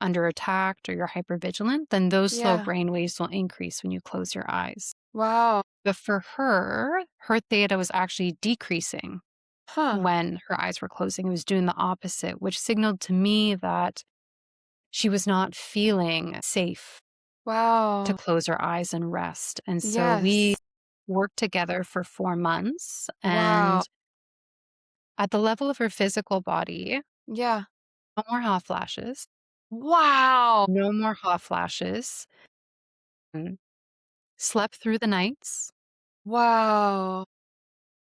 under attack or you're hypervigilant, then those slow Yeah. brain waves will increase when you close your eyes. Wow. But for her, her theta was actually decreasing Huh. when her eyes were closing. It was doing the opposite, which signaled to me that she was not feeling safe to Wow. close her eyes and rest. And so we Yes. worked together for 4 months. Wow. And at the level of her physical body, Yeah. no more hot flashes, Wow. no more hot flashes, mm, slept through the nights. Wow.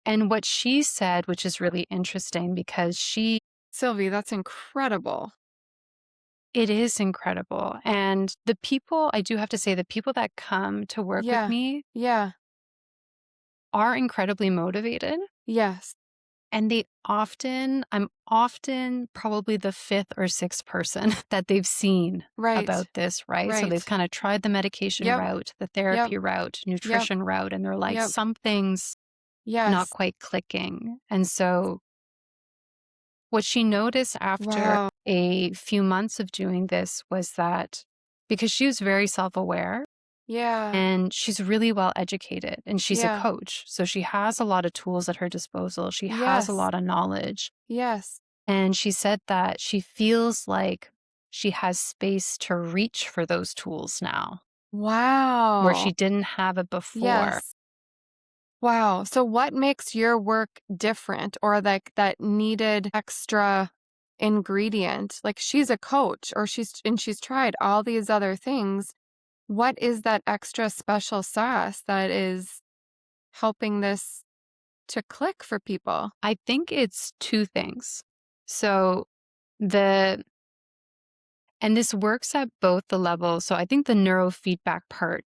And what she said, which is really interesting because Sylvie, that's incredible. it is incredible. And the people, I do have to say, the people that come to work with Yeah. me Yeah. are incredibly motivated. Yes. And I'm often probably the fifth or sixth person that they've seen Right. about this, right? So they've Right. kind of tried the medication Yep. route, the Yep. therapy route, Yep. nutrition route, and they're like, Yep. something's not Yes. quite clicking. And so what she noticed after Wow. a few months of doing this was that because she was very self aware Yeah. and she's really well educated and she's a Yeah. coach. So she has a lot of tools at her disposal. She has a Yes. lot of knowledge. Yes. And she said that she feels like she has space to reach for those tools now where Wow. she didn't have it before. Yes. Wow. So what makes your work different or like that needed extra ingredient? Like she's a coach or she's tried all these other things. What is that extra special sauce that is helping this to click for people? I think it's two things. So the and this works at both the levels. So I think the neurofeedback part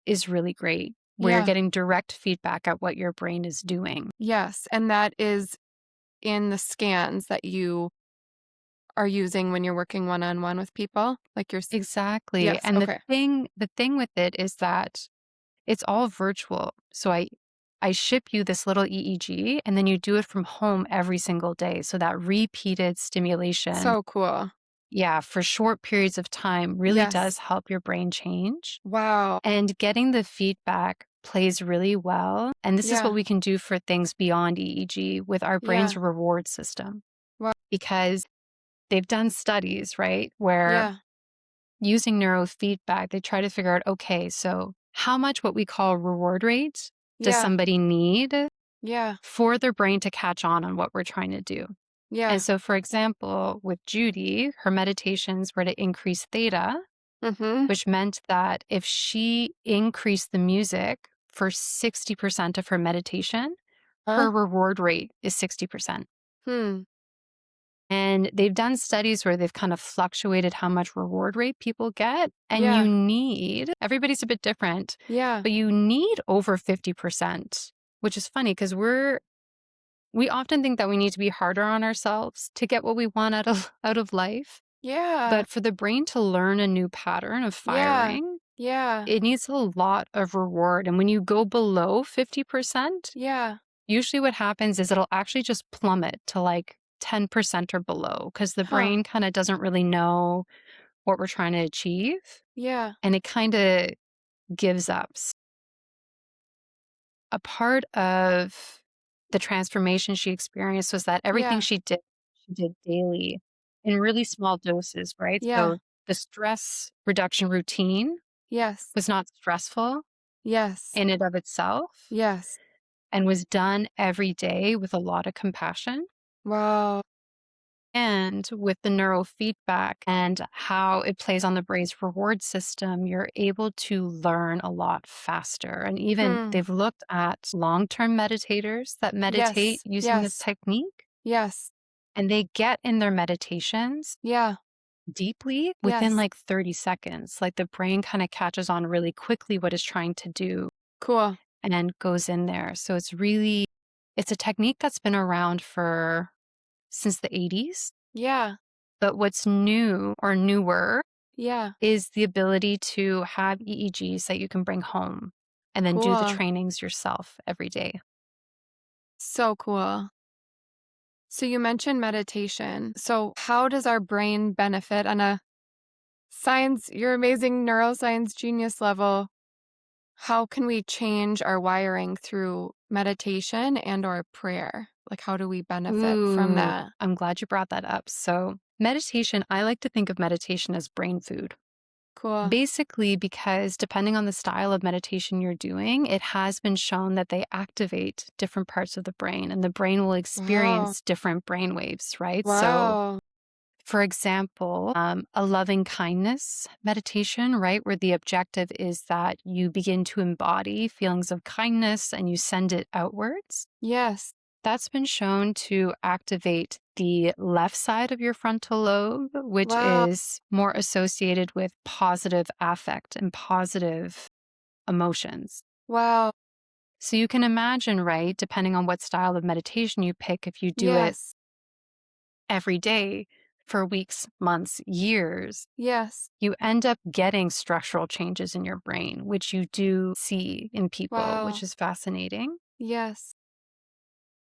is really great, where you're Yeah. getting direct feedback at what your brain is doing. Yes. And that is in the scans that you are using when you're working one on one with people. Like Exactly. yes. And the Okay. thing with it is that it's all virtual. So I ship you this little EEG and then you do it from home every single day. So that repeated stimulation, So cool. yeah, for short periods of time really does Yes. help your brain change. Wow. And getting the feedback plays really well. And this is what Yeah. we can do for things beyond EEG with our brain's Yeah. reward system. Wow. Because they've done studies, right, where Yeah. using neurofeedback, they try to figure out, okay, so how much what we call reward rate does Yeah. somebody need Yeah. for their brain to catch on what we're trying to do? And Yeah. so, for example, with Judy, her meditations were to increase theta, Mhm. which meant that if she increased the music for 60% of her meditation, Huh? her reward rate is 60%. Hmm. And they've done studies where they've kind of fluctuated how much reward rate people get. And you Yeah. need, everybody's a bit different, Yeah. but you need over 50%, which is funny because we often think that we need to be harder on ourselves to get what we want out of life. Yeah. But for the brain to learn a new pattern of Yeah. firing, Yeah. it needs a lot of reward. And when you go below 50%, Yeah. usually what happens is it'll actually just plummet to like 10% or below because the Huh. brain kind of doesn't really know what we're trying to achieve Yeah. and it kind of gives up. A part of the transformation she experienced was that everything Yeah. she did daily in really small doses, right? Yeah. So the stress reduction routine Yes. was not stressful Yes. in and of itself Yes. and was done every day with a lot of compassion. Wow. And with the neurofeedback and how it plays on the brain's reward system, you're able to learn a lot faster. And even Hmm. they've looked at long term meditators that meditate Yes. using this Yes. technique, Yes. and they get in their meditations Yeah. deeply within Yes. like 30 seconds. Like the brain kind of catches on really quickly what it's trying to do Cool. and goes in there. So it's a technique that's been around for since the 80s. Yeah. But what's new or newer Yeah. is the ability to have EEGs that you can bring home and then do the Cool. trainings yourself every day. So cool. So you mentioned meditation. So how does our brain benefit on a science, your amazing neuroscience genius level? How can we change our wiring through meditation and or prayer? Like how do we benefit from Ooh, that? I'm glad you brought that up. So, meditation, I like to think of meditation as brain food. Cool. Basically, because depending on the style of meditation you're doing, it has been shown that they activate different parts of the brain and the brain will Wow. experience different brain waves, right? So, Wow. for example, a loving kindness meditation, right? Where the objective is that you begin to embody feelings of kindness and you send it outwards. Yes. That's been shown to activate the left side of your frontal lobe, which Wow. is more associated with positive affect and positive emotions. Wow. So you can imagine, right, depending on what style of meditation you pick, if you do it Yes. every day for weeks, months, years, Yes. you end up getting structural changes in your brain, which you do see in people, which Wow. is fascinating. Yes.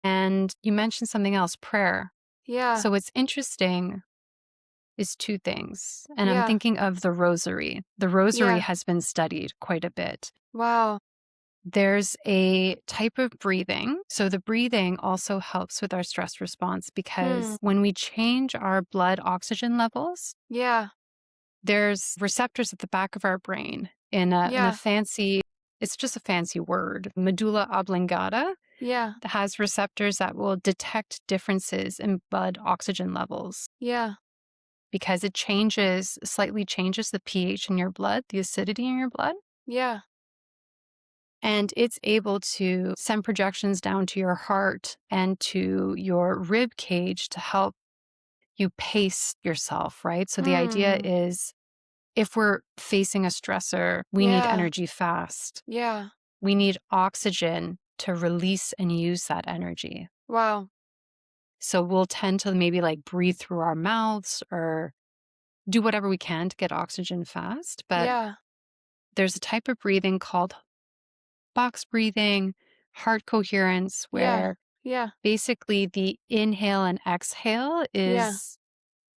And you mentioned something else, prayer. Yeah. So what's interesting is two things. And I'm Yeah. thinking of the rosary. The rosary Yeah. has been studied quite a bit. Wow. There's a type of breathing. So the breathing also helps with our stress response Hmm. because when we change our blood oxygen levels, Yeah. there's receptors at the back of our brain in a Yeah. fancy, it's just a fancy word, medulla oblongata, Yeah. that has receptors that will detect differences in blood oxygen levels Yeah. because it slightly changes the pH in your blood, the acidity in your blood. Yeah. And it's able to send projections down to your heart and to your rib cage to help you pace yourself, right? So the idea Hmm. is if we're facing a stressor, we need Yeah. energy fast. Yeah. We need oxygen to release and use that energy. Wow. So we'll tend to maybe like breathe through our mouths or do whatever we can to get oxygen fast. But Yeah. there's a type of breathing called box breathing, heart coherence, Yeah. where Yeah. basically the inhale and exhale Yeah. is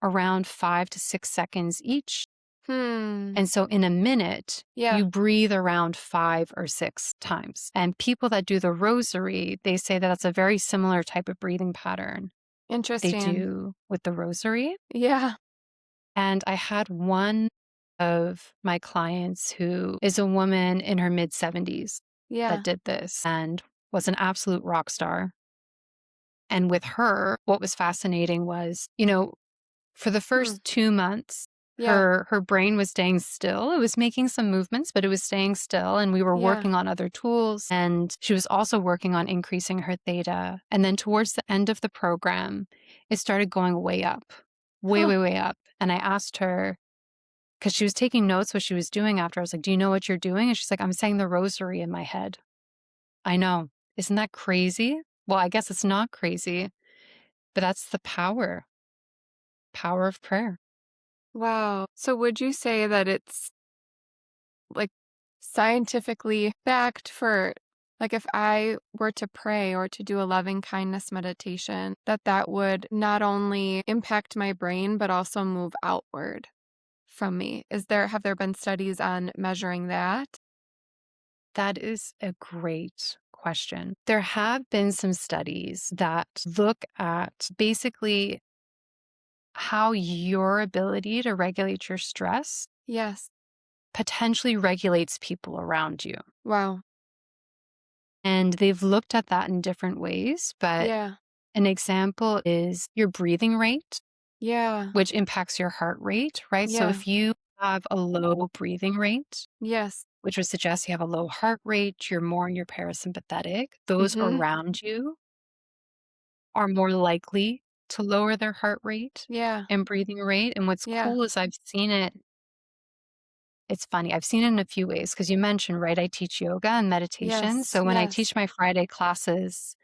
around 5 to 6 seconds each. Hmm. And so in a minute, Yeah. you breathe around 5 or 6 times. And people that do the rosary, they say that that's a very similar type of breathing pattern. they Interesting. do with the rosary. Yeah. And I had one of my clients who is a woman in her mid 70s that Yeah. did this and was an absolute rock star. And with her, what was fascinating was, for the Hmm. first 2 months, Yeah. her brain was staying still. It was making some movements, but it was staying still, and we were Yeah. working on other tools, and she was also working on increasing her theta. And then towards the end of the program, it started going way up, way, Huh. way, way up. And I asked her, because she was taking notes what she was doing after. I was like, "Do you know what you're doing?" And she's like, "I'm saying the rosary in my head." I know. Isn't that crazy? Well, I guess it's not crazy, but that's the power of prayer. Wow. So would you say that it's like scientifically backed for like if I were to pray or to do a loving kindness meditation, that that would not only impact my brain but also move outward from me? Have there been studies on measuring that? That is a great question. There have been some studies that look at basically how your ability to regulate your stress Yes. potentially regulates people around you. Wow. And they've looked at that in different ways, but Yeah. an example is your breathing rate, Yeah. which impacts your heart rate, right? So Yeah. if you have a low breathing rate, Yes. which would suggest you have a low heart rate, you're more in your parasympathetic, those Mhm. around you are more likely to lower their heart rate Yeah. and breathing rate. And what's Yeah. cool is I've seen it. It's funny. I've seen it in a few ways because you mentioned, right? I teach yoga and meditation. Yes. So when I Yes. teach my Friday classes,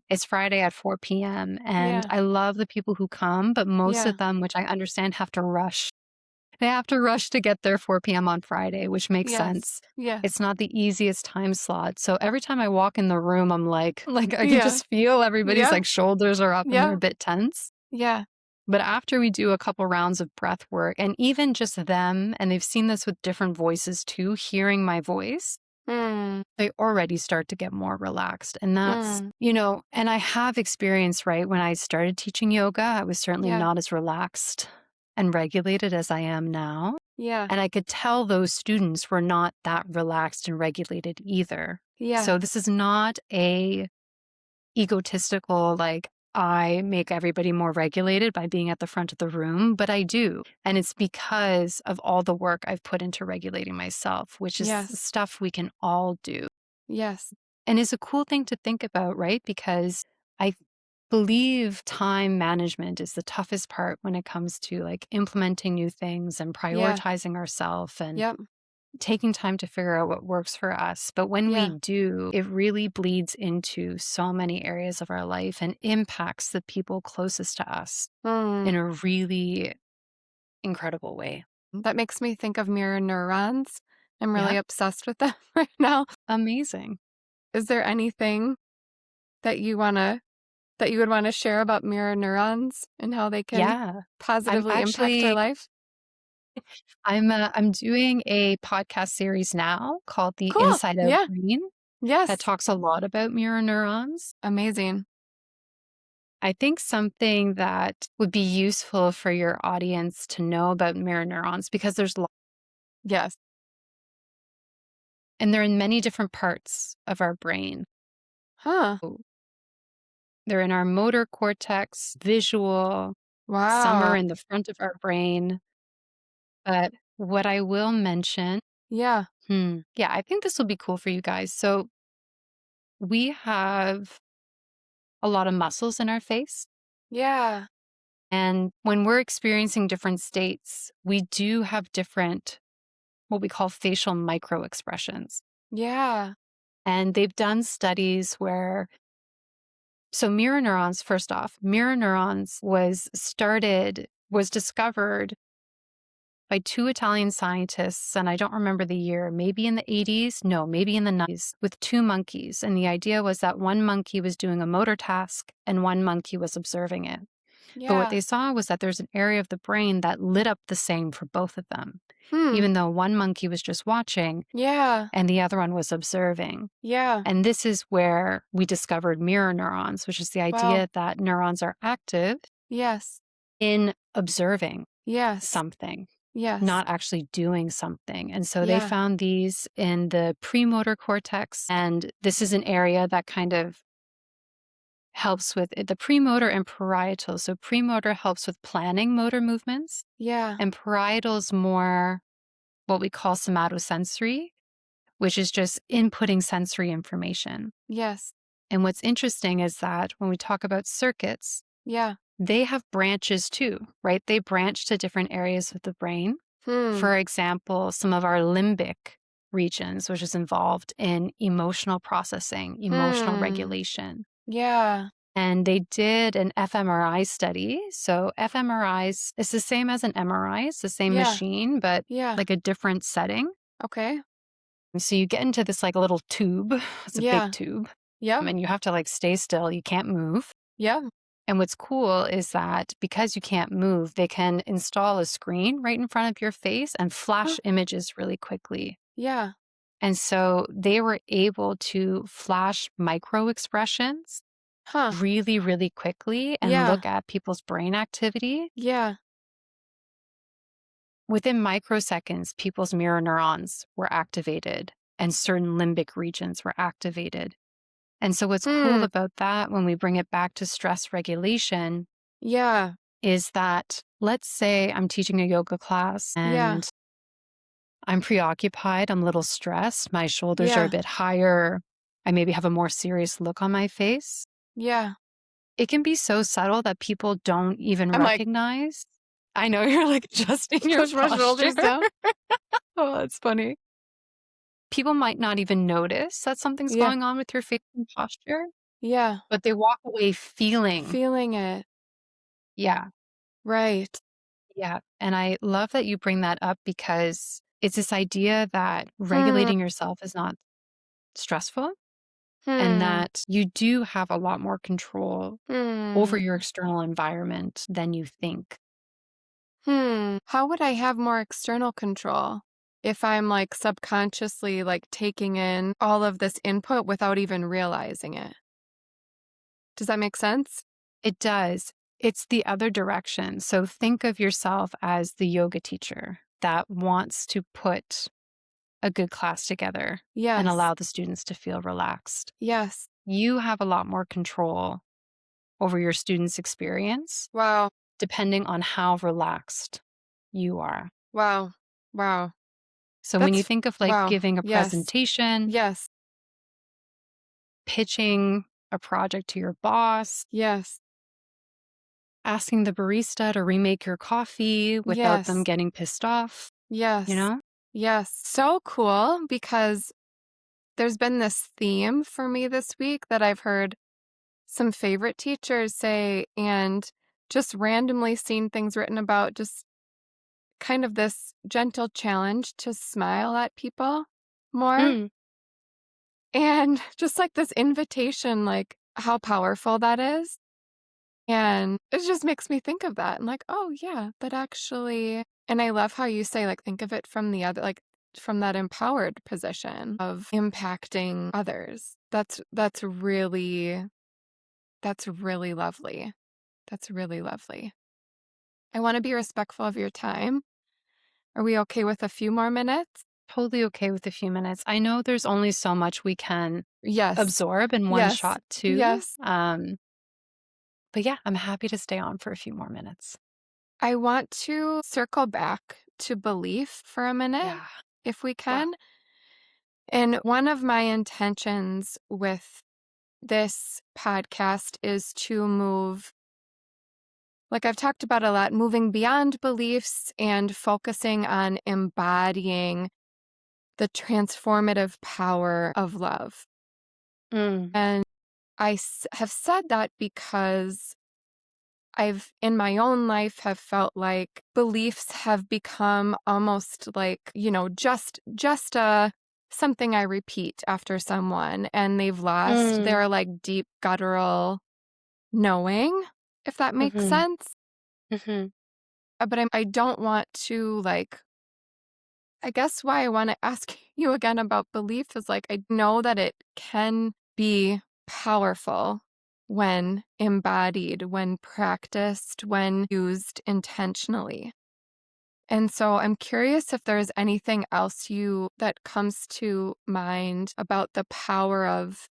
it's Friday at 4 p.m. And Yeah. I love the people who come, but most Yeah. of them, which I understand, have to rush. They have to rush to get there 4 p.m. on Friday, which makes Yes. sense. Yes. It's not the easiest time slot. So every time I walk in the room, I'm like, like I can Yeah. just feel everybody's Yeah. like shoulders are up and they're Yeah. a bit tense. Yeah. But after we do a couple rounds of breath work and even just them, and they've seen this with different voices too, hearing my voice, Mm. they already start to get more relaxed. And that's, Mm. and I have experience, right? When I started teaching yoga, I was certainly Yeah. not as relaxed and regulated as I am now. Yeah. And I could tell those students were not that relaxed and regulated either. Yeah. So this is not a egotistical, like, I make everybody more regulated by being at the front of the room, but I do. And it's because of all the work I've put into regulating myself, which is Yes. stuff we can all do. Yes. And it's a cool thing to think about, right? Because I believe time management is the toughest part when it comes to like implementing new things and Yeah. prioritizing ourselves and Yep. taking time to figure out what works for us. But when we Yeah. do, it really bleeds into so many areas of our life and impacts the people closest to us Mm. in a really incredible way. That makes me think of mirror neurons. I'm Yeah. really obsessed with them right now. Amazing. Is there anything that you would wanna share about mirror neurons and how they can Yeah. I'm positively impact our actually life? I'm doing a podcast series now called The Cool. Inside Out Yeah. Brain that Yes. talks a lot about mirror neurons. Amazing. I think something that would be useful for your audience to know about mirror neurons because there's Yes. and they're in many different parts of our brain. Huh. So they're in our motor cortex, visual, some are Wow. in the front of our brain. But what I will mention, Yeah. yeah, I think this will be cool for you guys. So we have a lot of muscles in our face. Yeah. And when we're experiencing different states, we do have different, what we call facial micro expressions. Yeah. And they've done studies where, so mirror neurons, first off, mirror neurons was discovered by two Italian scientists, and I don't remember the year, maybe in the 80s, no, maybe in the 90s, with two monkeys. And the idea was that one monkey was doing a motor task and one monkey was observing it. But what Yeah. they saw was that there's an area of the brain that lit up the same for both of them, Hmm. even though one monkey was just watching Yeah. and the other one was observing. Yeah. And this is where we discovered mirror neurons, which is the Wow. idea that neurons are active Yes. in observing Yes. something, Yes. not actually doing something. And so they Yeah. found these in the premotor cortex. And this is an area that kind of helps with the premotor and parietal. So premotor helps with planning motor movements, Yeah. and parietal is more what we call somatosensory, which is just inputting sensory information. Yes. And what's interesting is that when we talk about circuits, Yeah. they have branches too, right? They branch to different areas of the brain. Hmm. For example, some of our limbic regions, which is involved in emotional processing, emotional Hmm. regulation. Yeah. And they did an fMRI study. So fMRIs is the same as an MRI, it's the same Yeah. machine, but Yeah. like a different setting. Okay. And so you get into this like little tube. It's a big Yeah. tube. Yep. And you have to like stay still. You can't move. Yep. And what's cool is that because you can't move, they can install a screen right in front of your face and Huh. flash images really quickly. Yeah. And so they were able to flash micro expressions Huh. really, really quickly and Yeah. look at people's brain activity. Yeah. Within microseconds, people's mirror neurons were activated and certain limbic regions were activated. And so, what's cool Hmm. about that when we bring it back to stress regulation Yeah. is that, let's say I'm teaching a yoga class Yeah. and I'm preoccupied, I'm a little stressed, my shoulders are a Yeah. bit higher, I maybe have a more serious look on my face. Yeah. It can be so subtle that people don't even I'm like, recognize. I know you're like adjusting your push my posture. shoulders down. Oh, that's funny. People might not even notice that something's Yeah. going on with your face and posture, Yeah. but they walk away feeling, Feeling it. yeah, Right. yeah. And I love that you bring that up because it's this idea that Hmm. regulating yourself is not stressful and Hmm. that you do have a lot more control Hmm. over your external environment than you think. How would I have more external control if I'm like subconsciously like taking in all of this input without even realizing it? Does that make sense? It does. It's the other direction. So think of yourself as the yoga teacher that wants to put a good class together and Yes. allow the students to feel relaxed. Yes. You have a lot more control over your students' experience Wow. depending on how relaxed you are. Wow. Wow. So when you That's think of like wow. giving a Yes. presentation, Yes. pitching a project to your boss, Yes. asking the barista to remake your coffee without them Yes. getting pissed off, you Yes. know? Yes. So cool because there's been this theme for me this week that I've heard some favorite teachers say, and just randomly seen things written about, just kind of this gentle challenge to smile at people more. Mm, And just like this invitation, like how powerful that is. And it just makes me think of that. And like, oh, yeah, that actually. And I love how you say, like, think of it from the other, like, from that empowered position of impacting others. That's really lovely. That's really lovely. I want to be respectful of your time. Are we okay with a few more minutes? totally okay with a few minutes. I know there's only so much we can Yes. absorb in one Yes. shot too. Yes. But yeah, I'm happy to stay on for a few more minutes. I want to circle back to belief for a minute, Yeah. if we Wow. can. And one of my intentions with this podcast is to move, like I've talked about a lot, moving beyond beliefs and focusing on embodying the transformative power of love. Mm, And have said that because in my own life, have felt like beliefs have become almost like, just something I repeat after someone and they've lost mm, their like deep guttural knowing. if that makes Mhm. sense. Mhm. But I don't want to, like, I guess why I want to ask you again about belief is like, I know that it can be powerful when embodied, when practiced, when used intentionally. And so I'm curious if there's anything else that comes to mind about the power of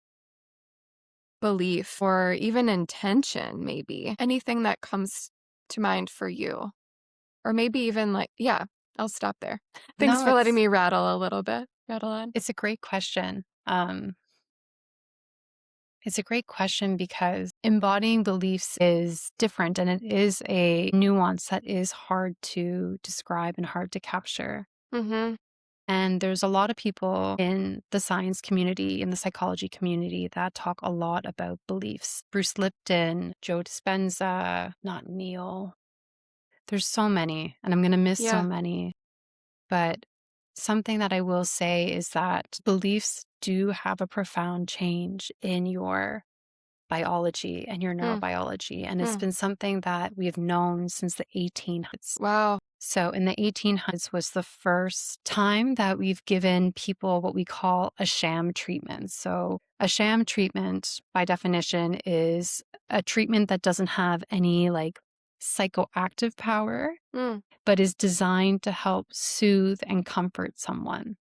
belief or even intention, maybe. Anything that comes to mind for you. Or maybe even like, yeah, I'll stop there. Thanks No, for letting me rattle a little bit. Rattle on. it's a great question. It's a great question because embodying beliefs is different and it is a nuance that is hard to describe and hard to capture. Mm-hmm. And there's a lot of people in the science community, in the psychology community, that talk a lot about beliefs. Bruce Lipton, Joe Dispenza, not Neil. There's so many, and I'm going to miss so Yeah. many. But something that I will say is that beliefs do have a profound change in your biology and your Hmm. neurobiology. And it's Hmm. been something that we have known since the 1800s. Wow. So in the 1800s was the first time that we've given people what we call a sham treatment. So a sham treatment, by definition, is a treatment that doesn't have any like psychoactive power, Mm. but is designed to help soothe and comfort someone.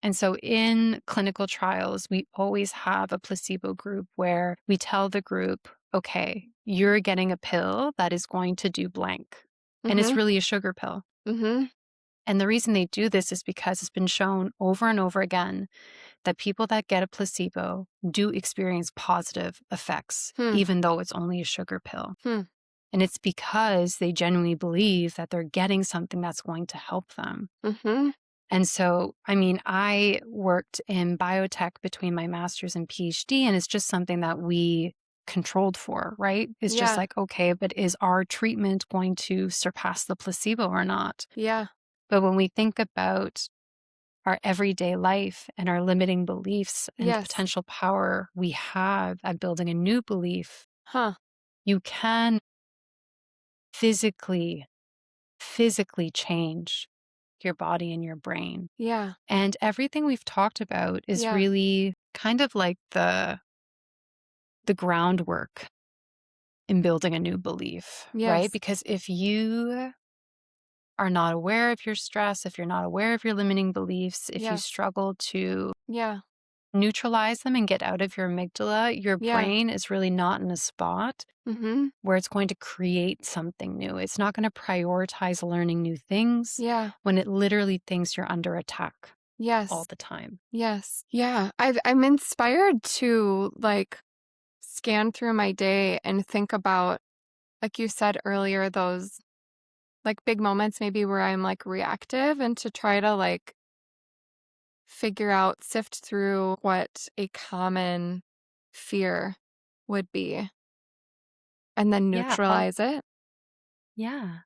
And so in clinical trials, we always have a placebo group where we tell the group, okay, you're getting a pill that is going to do blank. And it's Mm-hmm. really a sugar pill. Mm-hmm. And the reason they do this is because it's been shown over and over again that people that get a placebo do experience positive effects, Hmm. even though it's only a sugar pill. Hmm. And it's because they genuinely believe that they're getting something that's going to help them. Mm-hmm. And so, I mean, I worked in biotech between my master's and PhD, and it's just something that we controlled for, right? It's just Yeah. like, okay, but is our treatment going to surpass the placebo or not? Yeah. But when we think about our everyday life and our limiting beliefs and the Yes. potential power we have at building a new belief, Huh. you can physically, physically change your body and your brain. Yeah. And everything we've talked about is Yeah. really kind of like the groundwork in building a new belief, right? Yes. Because if you are not aware of your stress, if you're not aware of your limiting beliefs, if you Yes. struggle to Yeah. neutralize them and get out of your amygdala, your Yeah. brain is really not in a spot Mm-hmm. where it's going to create something new. It's not going to prioritize learning new things Yeah. when it literally thinks you're under attack all Yes. the time. Yes. Yeah. I'm inspired to like scan through my day and think about, like you said earlier, those like big moments maybe where I'm like reactive and to try to like figure out, sift through what a common fear would be and then Yeah. neutralize it. Yeah.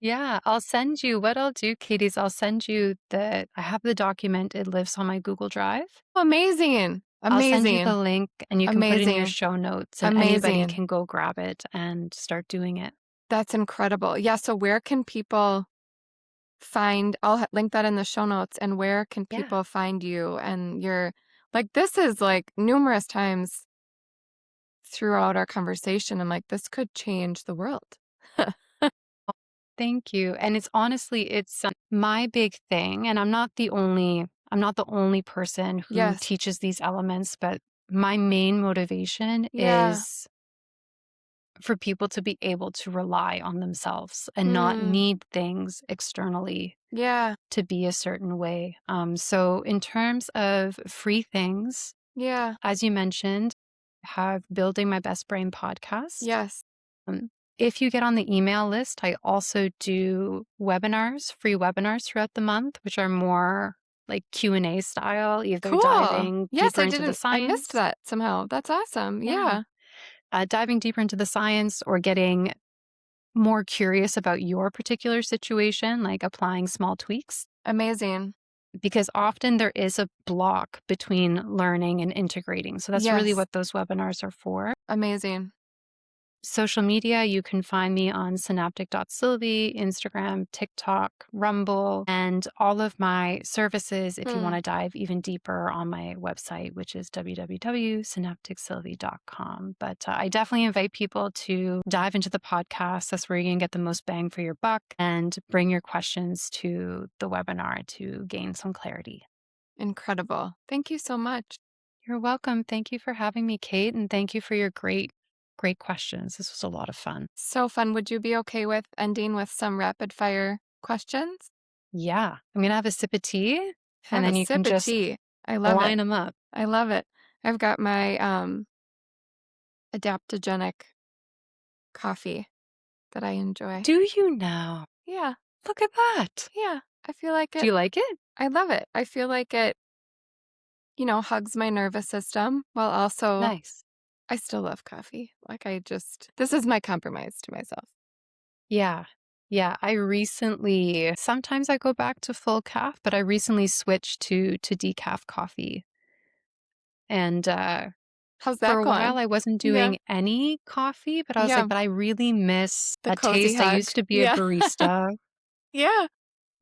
Yeah, I'll send you what I'll do, Katie, is I'll send you I have the document. It lives on my Google Drive. Amazing. I'll send you the Amazing. link and you can put it in your Amazing. show notes and anybody Amazing. can go grab it and start doing it. That's incredible. Yeah. So, where can people find? Link that in the show notes. And where can Yeah. people find you? And your, like, this is like numerous times throughout our conversation. I'm like, this could change the world. Thank you. And it's honestly, it's my big thing. And I'm not the only person who Yes. teaches these elements, but my main motivation Yeah. is for people to be able to rely on themselves and not Mm. need things externally Yeah. to be a certain way. So in terms of free things, Yeah. as you mentioned, I have Building My Best Brain podcast. Yes. Um, if you get on the email list, I also do webinars, free webinars throughout the month, which are more like Q&A style, either Cool. diving Yes, deeper into the I missed science. that somehow. That's awesome. Yeah. Yeah. Diving deeper into the science or getting more curious about your particular situation, like applying small tweaks. Amazing. Because often there is a block between learning and integrating. So that's really Yes. what those webinars are for. Amazing. Social media, you can find me on synaptic.sylvie, Instagram, TikTok, Rumble, and all of my services if you want Hmm. to dive even deeper on my website, which is www.synapticsylvie.com. But I definitely invite people to dive into the podcast. That's where you're going to get the most bang for your buck, and bring your questions to the webinar to gain some clarity. Incredible. Thank you so much. You're welcome. Thank you for having me, Kate, and thank you for your great questions. This was a lot of fun. So fun. Would you be okay with ending with some rapid fire questions? Yeah. I'm going to have a sip of tea, and Have a then you can sip of just tea. I love it. line them up. I love it. I've got my adaptogenic coffee that I enjoy. Do you now? Yeah. Look at that. Yeah. I feel like Do it. you like it? I love it. I feel like it, hugs my nervous system while also Nice. I still love coffee. Like this is my compromise to myself. Yeah. Yeah. Sometimes I go back to full calf, but I recently switched to decaf coffee. And How's for that a while, going? I wasn't Yeah. doing any coffee, but I was like, Yeah. but I really miss The that cozy taste. I hug. used to be a Yeah. barista. Yeah.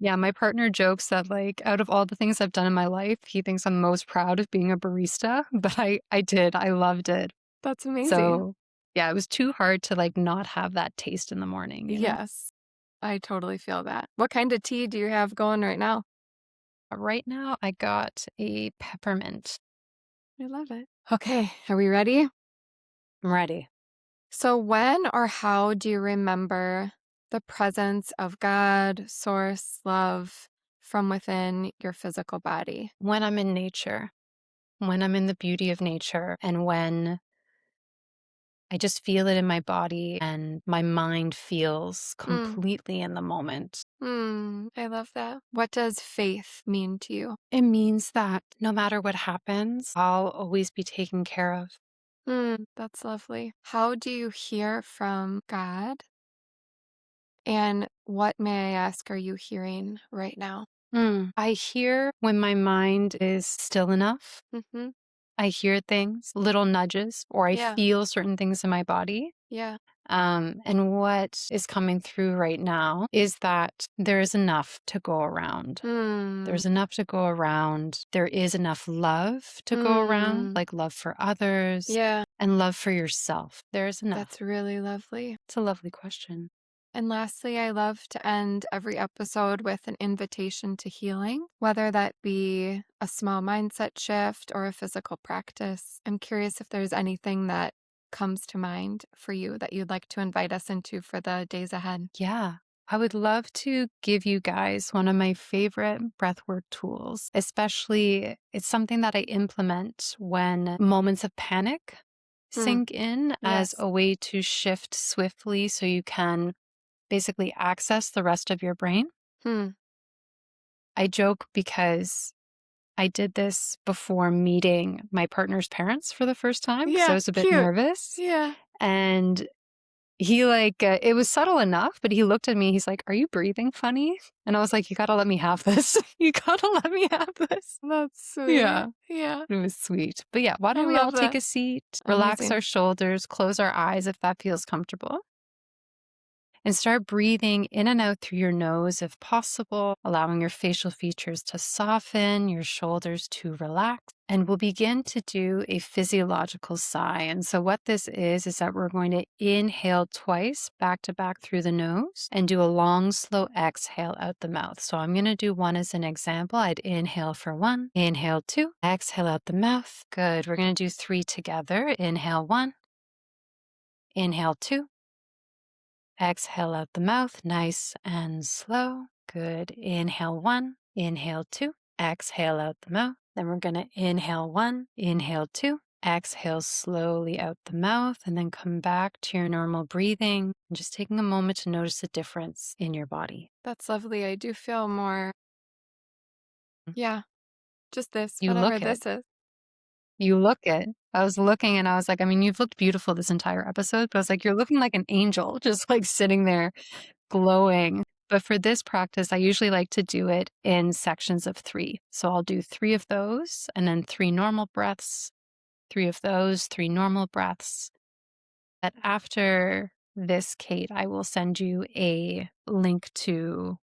Yeah, my partner jokes that, like, out of all the things I've done in my life, he thinks I'm most proud of being a barista, but I did. I loved it. That's amazing. So, yeah, it was too hard to, like, not have that taste in the morning, you know? Yes. I totally feel that. What kind of tea do you have going right now? Right now, I got a peppermint. I love it. Okay, are we ready? I'm ready. So, when or how do you remember the presence of God, source, love from within your physical body? When I'm in nature, when I'm in the beauty of nature, and when I just feel it in my body and my mind feels Mm, completely in the moment. I love that. What does faith mean to you? It means that no matter what happens, I'll always be taken care of. That's lovely. How do you hear from God? And what, may I ask, are you hearing right now? I hear when my mind is still enough. Mm-hmm. I hear things, little nudges, or I Yeah. feel certain things in my body. Yeah. And what is coming through right now is that there is enough to go around. Mm. There's enough to go around. There is enough love to go around, Mm. like love for others Yeah. and love for yourself. There's enough. That's really lovely. It's a lovely question. And lastly, I love to end every episode with an invitation to healing, whether that be a small mindset shift or a physical practice. I'm curious if there's anything that comes to mind for you that you'd like to invite us into for the days ahead. Yeah. I would love to give you guys one of my favorite breathwork tools, especially it's something that I implement when moments of panic Hmm. sink in as Yes. a way to shift swiftly so you can basically access the rest of your brain. Hmm. I joke because I did this before meeting my partner's parents for the first time because I Yeah. was a bit Cute. nervous. Yeah. And he it was subtle enough, but he looked at me, he's like, "Are you breathing funny?" And I was like, "You gotta let me have this. You gotta let me have this." That's sweet. Yeah, Yeah. it was sweet. But yeah, why I don't we all love take that. a seat, relax our Amazing. shoulders, close our eyes if that feels comfortable, and start breathing in and out through your nose if possible, allowing your facial features to soften, your shoulders to relax. And we'll begin to do a physiological sigh. And so, what this is that we're going to inhale twice back to back through the nose and do a long, slow exhale out the mouth. So, I'm going to do one as an example. I'd inhale for 1, inhale 2, exhale out the mouth. Good. We're going to do 3 together. Inhale 1, inhale 2. Exhale out the mouth, nice and slow. Good. Inhale 1, inhale 2, exhale out the mouth. Then we're going to inhale 1, inhale 2, exhale slowly out the mouth, and then come back to your normal breathing. And just taking a moment to notice the difference in your body. That's lovely. I do feel more, yeah, just this, You whatever look it. this is. You look it. I was looking and I was like, I mean, you've looked beautiful this entire episode, but I was like, you're looking like an angel, just like sitting there glowing. But for this practice, I usually like to do it in sections of 3. So I'll do 3 of those and then 3 normal breaths, 3 of those, 3 normal breaths. But after this, Kate, I will send you a link to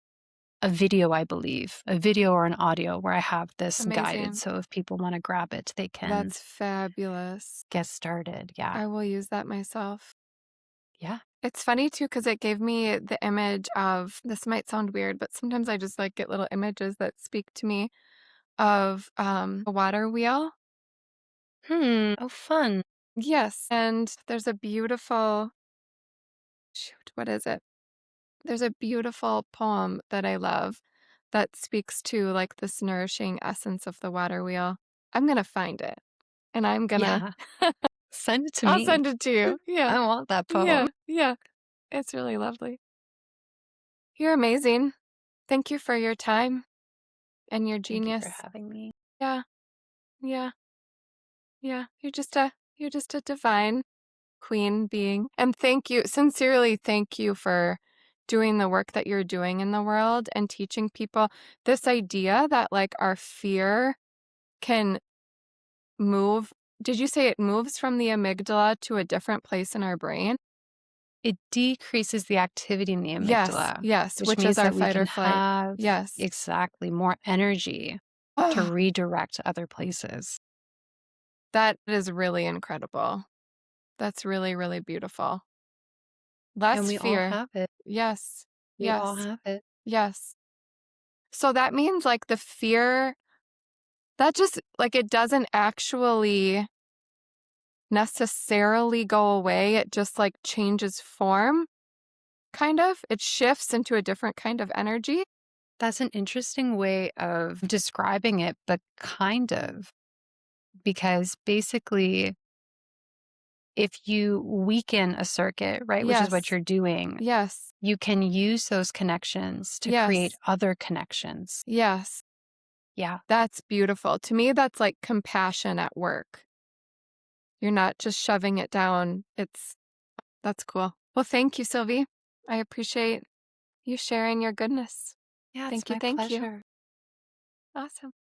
a video, I believe, a video or an audio where I have this guided. Amazing. So if people want to grab it, they can That's fabulous. get started. Yeah. I will use that myself. Yeah. It's funny too because it gave me the image of this might sound weird, but sometimes I just like get little images that speak to me of a water wheel. Oh, fun. Yes. And there's a beautiful, shoot, what is it? There's a beautiful poem that I love that speaks to like this nourishing essence of the water wheel. I'm going to find it and I'm going to, Yeah. Send it to I'll me. send it to you. Yeah. I want that poem. Yeah. Yeah. It's really lovely. You're amazing. Thank you for your time and your Thank you for genius. having me. Yeah. Yeah. Yeah. You're just a divine queen being. And thank you, sincerely, thank you for doing the work that you're doing in the world and teaching people this idea that like our fear can move. Did you say it moves from the amygdala to a different place in our brain? It decreases the activity in the Yes, amygdala, yes, which which is means our that we fight can or flight. have Yes. exactly more energy to Oh, redirect to other places. that is really incredible. That's really, really beautiful. And Less we all fear. have it. Yes, We all yes, have it. yes. So that means like the fear, that just like it doesn't actually necessarily go away. It just like changes form, kind of. It shifts into a different kind of energy. That's an interesting way of describing it, but kind of, because basically, if you weaken a circuit, right, which is what Yes, you're doing, yes, you can use those connections to create yes, other connections. yes. Yeah. That's beautiful. To me, that's like compassion at work. You're not just shoving it down. That's cool. Well, thank you, Sylvie. I appreciate you sharing your goodness. Yeah, it's Thank you. my Thank you. pleasure. Awesome.